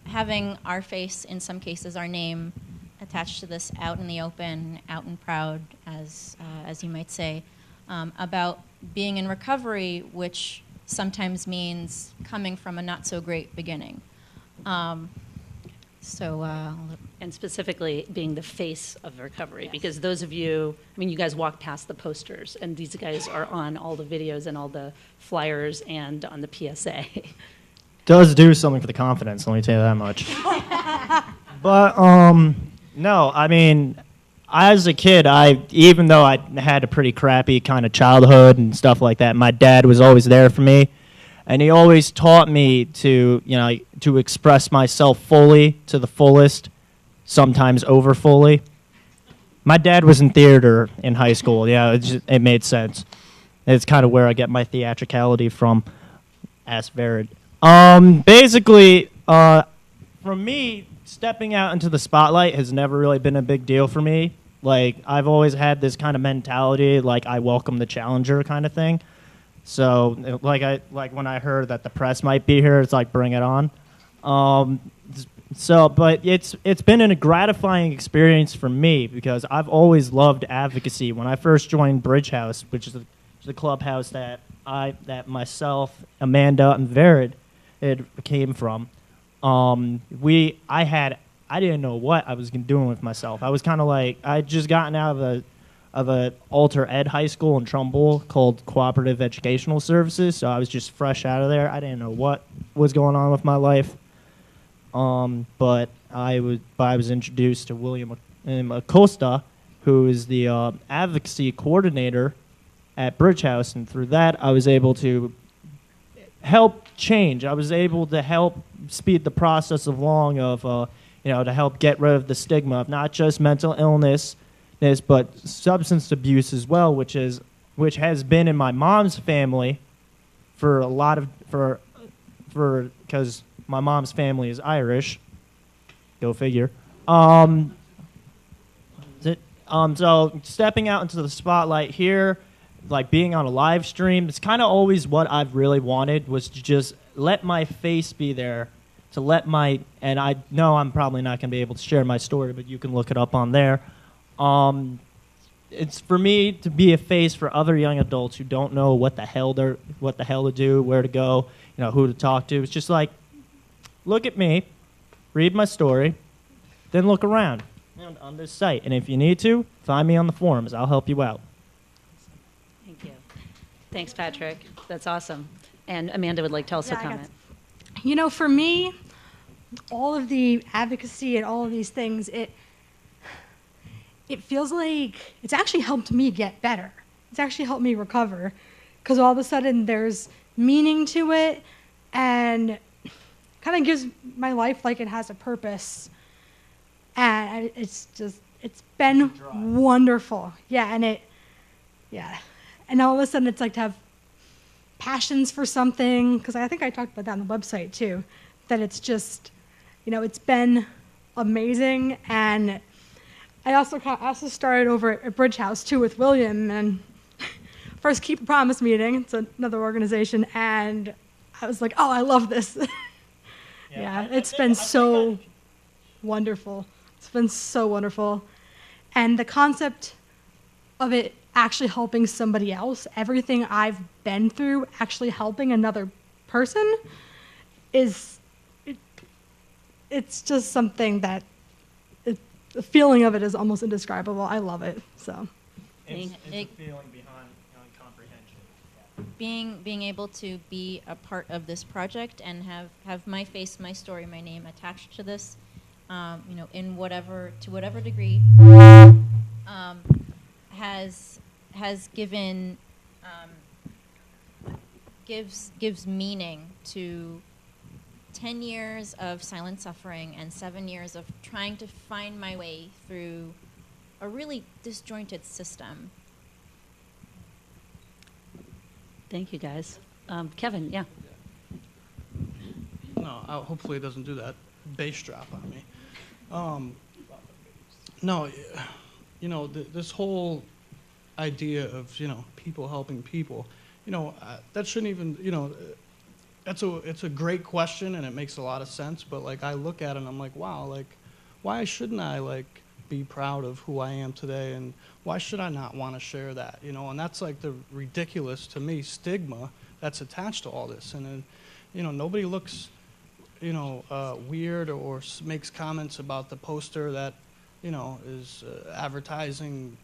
having our face, in some cases our name, attached to this out in the open, out and proud, as you might say, about being in recovery, which sometimes means coming from a not-so-great beginning. And specifically being the face of recovery, yes. Because those of you, I mean, you guys walk past the posters, and these guys are on all the videos and all the flyers and on the PSA. Does do something for the confidence, let me tell you that much. But, no, I mean, as a kid, even though I had a pretty crappy kind of childhood and stuff like that, my dad was always there for me. And he always taught me to, to express myself fully, to the fullest, sometimes over fully. My dad was in theater in high school. Yeah, it made sense. It's kind of where I get my theatricality from. Ask Verid. Basically, for me, stepping out into the spotlight has never really been a big deal for me. Like, I've always had this kind of mentality, like I welcome the challenger kind of thing. So, like when I heard that the press might be here, it's like, bring it on. But it's been a gratifying experience for me because I've always loved advocacy. When I first joined Bridge House, which is the clubhouse that myself, Amanda, and Verid came from, I didn't know what I was doing with myself. I was kind of like, I'd just gotten out of a alter ed high school in Trumbull called Cooperative Educational Services, so I was just fresh out of there. I didn't know what was going on with my life, but I was introduced to William Acosta, who is the advocacy coordinator at Bridge House, and through that I was able to help change. I was able to help speed the process along of, to help get rid of the stigma of not just mental illness, but substance abuse as well, which has been in my mom's family for because my mom's family is Irish. Go figure. So stepping out into the spotlight here, like being on a live stream, it's kind of always what I've really wanted, was to just let my face be there, and I know I'm probably not going to be able to share my story, but you can look it up on there. It's for me to be a face for other young adults who don't know what the hell to do, where to go, who to talk to. It's just like, look at me, read my story, then look around on this site. And if you need to, find me on the forums. I'll help you out. Thank you. Thanks, Patrick. That's awesome. And Amanda would like to also Yeah, I got comment. You know, for me, all of the advocacy and all of these things, it feels like it's actually helped me get better. It's actually helped me recover because all of a sudden there's meaning to it and kind of gives my life like it has a purpose. And it's been wonderful. Yeah, and all of a sudden it's like to have passions for something, because I think I talked about that on the website too, that it's just, it's been amazing. And I also started over at Bridge House too with William, and first Keep a Promise meeting, it's another organization, and I was like, oh, I love this. Yeah, it's been so wonderful. It's been so wonderful. And the concept of it actually helping somebody else, everything I've been through actually helping another person it's just something that the feeling of it is almost indescribable. I love it. So It's a feeling beyond comprehension. Being able to be a part of this project and have my face, my story, my name attached to this, in whatever degree, has given gives meaning to 10 years of silent suffering and 7 years of trying to find my way through a really disjointed system. Thank you, guys. Kevin, yeah. No, hopefully it doesn't do that bass drop on me. No, this whole idea of, people helping people, that shouldn't even, it's a great question and it makes a lot of sense, but like I look at it and I'm like, wow, like why shouldn't I be proud of who I am today, and why should I not want to share that, and that's like the ridiculous, to me, stigma that's attached to all this. And then, nobody looks, weird or makes comments about the poster that, is advertising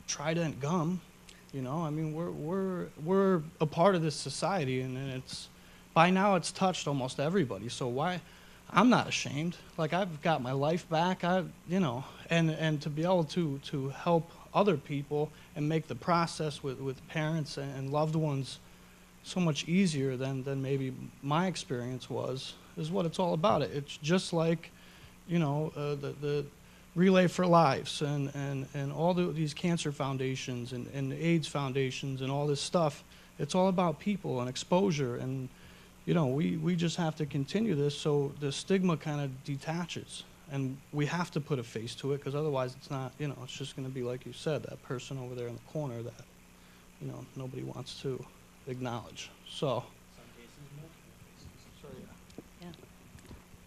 Trident gum. I mean, we're a part of this society, and it's, by now it's touched almost everybody. So why? I'm not ashamed. Like, I've got my life back. And to be able to help other people and make the process with parents and loved ones so much easier than maybe my experience was, is what it's all about. It's just like, the Relay for Lives and all these cancer foundations and AIDS foundations and all this stuff. It's all about people and exposure, and we just have to continue this so the stigma kind of detaches, and we have to put a face to it, because otherwise it's not, it's just going to be like you said, that person over there in the corner that nobody wants to acknowledge. So Yeah.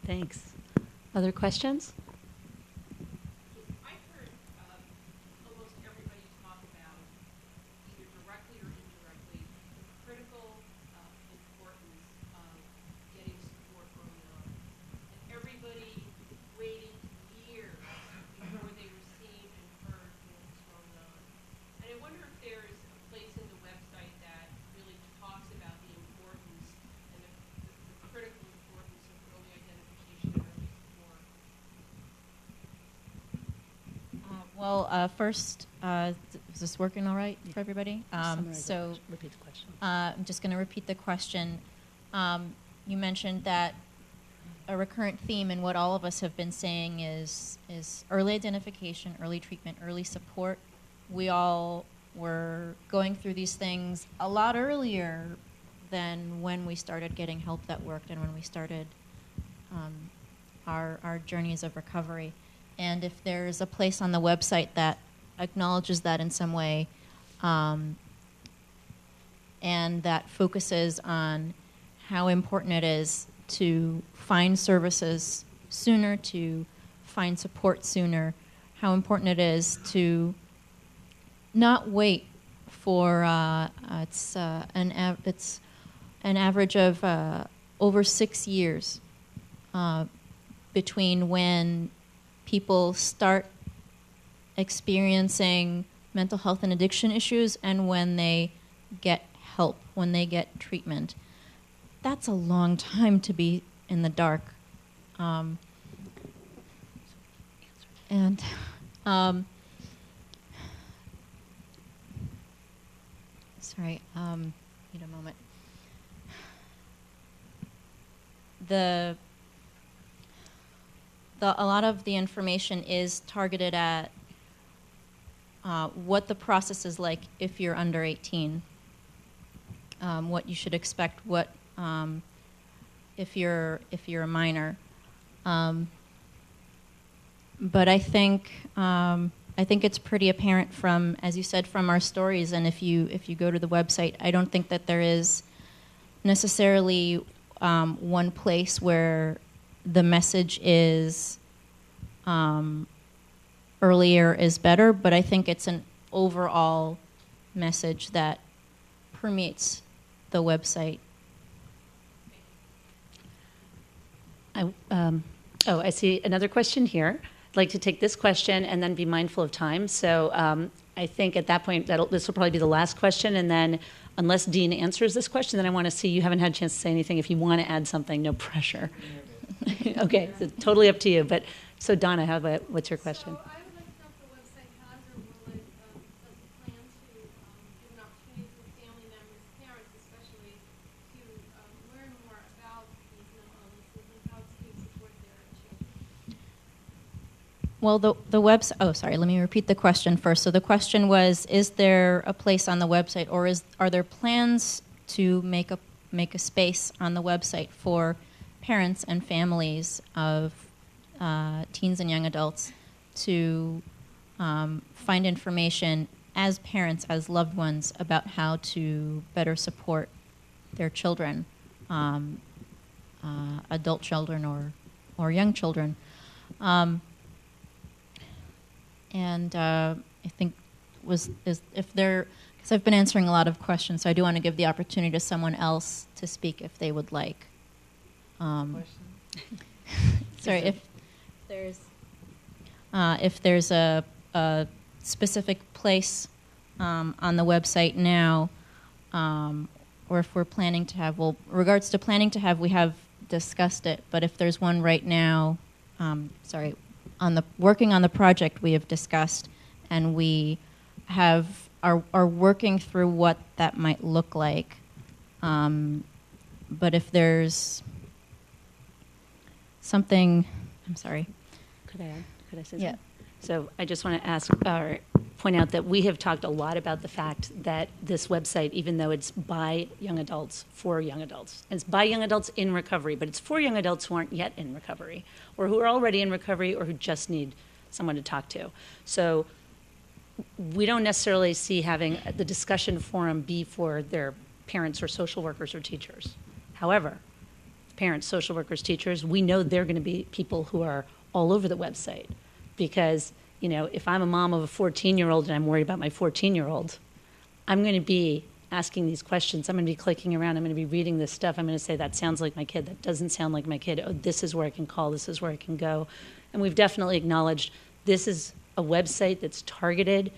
Thanks. Other questions? I've heard almost everybody talk about, either directly or indirectly, the critical importance of getting support early on. And everybody waited years before they received and heard what's going on. And I wonder if there's a place in the website that really talks about the importance and the critical importance of early identification and early support. First, is this working all right for everybody? So, repeat the question. I'm just going to repeat the question. You mentioned that a recurrent theme in what all of us have been saying is early identification, early treatment, early support. We all were going through these things a lot earlier than when we started getting help that worked and when we started our journeys of recovery. And if there's a place on the website that acknowledges that in some way, and that focuses on how important it is to find services sooner, to find support sooner, how important it is to not wait for it's an average of over 6 years between when people start experiencing mental health and addiction issues and when they get help, when they get treatment. That's a long time to be in the dark. Sorry, need a moment. A lot of the information is targeted at what the process is like if you're under 18, what you should expect, what if you're a minor. But I think it's pretty apparent from, as you said, from our stories, and if you go to the website, I don't think that there is necessarily one place where the message is earlier is better, but I think it's an overall message that permeates the website. I see another question here. I'd like to take this question and then be mindful of time. So I think at that point, this will probably be the last question. And then unless Dean answers this question, then I want to see, you haven't had a chance to say anything. If you want to add something, no pressure. Okay, so totally up to you. But so Donna, what's your question? So I would like to know if the website has or will it, does it plan to give an opportunity for family members, parents especially, to learn more about these mental illnesses and how to support their children? Well, the website, oh, sorry, let me repeat the question first. So the question was, is there a place on the website, or are there plans to make a space on the website for parents and families of teens and young adults to find information as parents, as loved ones, about how to better support their children, adult children or young children. And I think if there, because I've been answering a lot of questions, so I do want to give the opportunity to someone else to speak if they would like. Sorry, if there's a specific place on the website now, or if we're planning to have, well, regards to planning to have, we have discussed it, but if there's one right now, working on the project we have discussed, and we are working through what that might look like. But if there's something, I'm sorry. Could I say something? Yeah. So I just want to ask, or point out that we have talked a lot about the fact that this website, even though it's by young adults, for young adults, and it's by young adults in recovery, but it's for young adults who aren't yet in recovery, or who are already in recovery, or who just need someone to talk to. So we don't necessarily see having the discussion forum be for their parents or social workers or teachers. However, parents, social workers, teachers, we know they're going to be people who are all over the website, because if I'm a mom of a 14-year-old and I'm worried about my 14-year-old, I'm going to be asking these questions. I'm going to be clicking around. I'm going to be reading this stuff. I'm going to say, that sounds like my kid. That doesn't sound like my kid. Oh, this is where I can call. This is where I can go. And we've definitely acknowledged this is a website that's targeted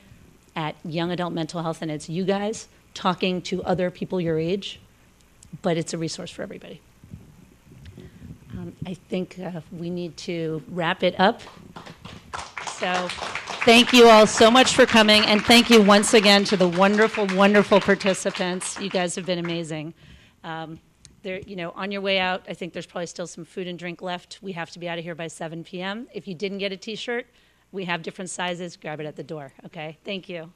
at young adult mental health, and it's you guys talking to other people your age, but it's a resource for everybody. I think we need to wrap it up. So thank you all so much for coming, and thank you once again to the wonderful, wonderful participants. You guys have been amazing. On your way out, I think there's probably still some food and drink left. We have to be out of here by 7 p.m. If you didn't get a T-shirt, we have different sizes. Grab it at the door, okay? Thank you.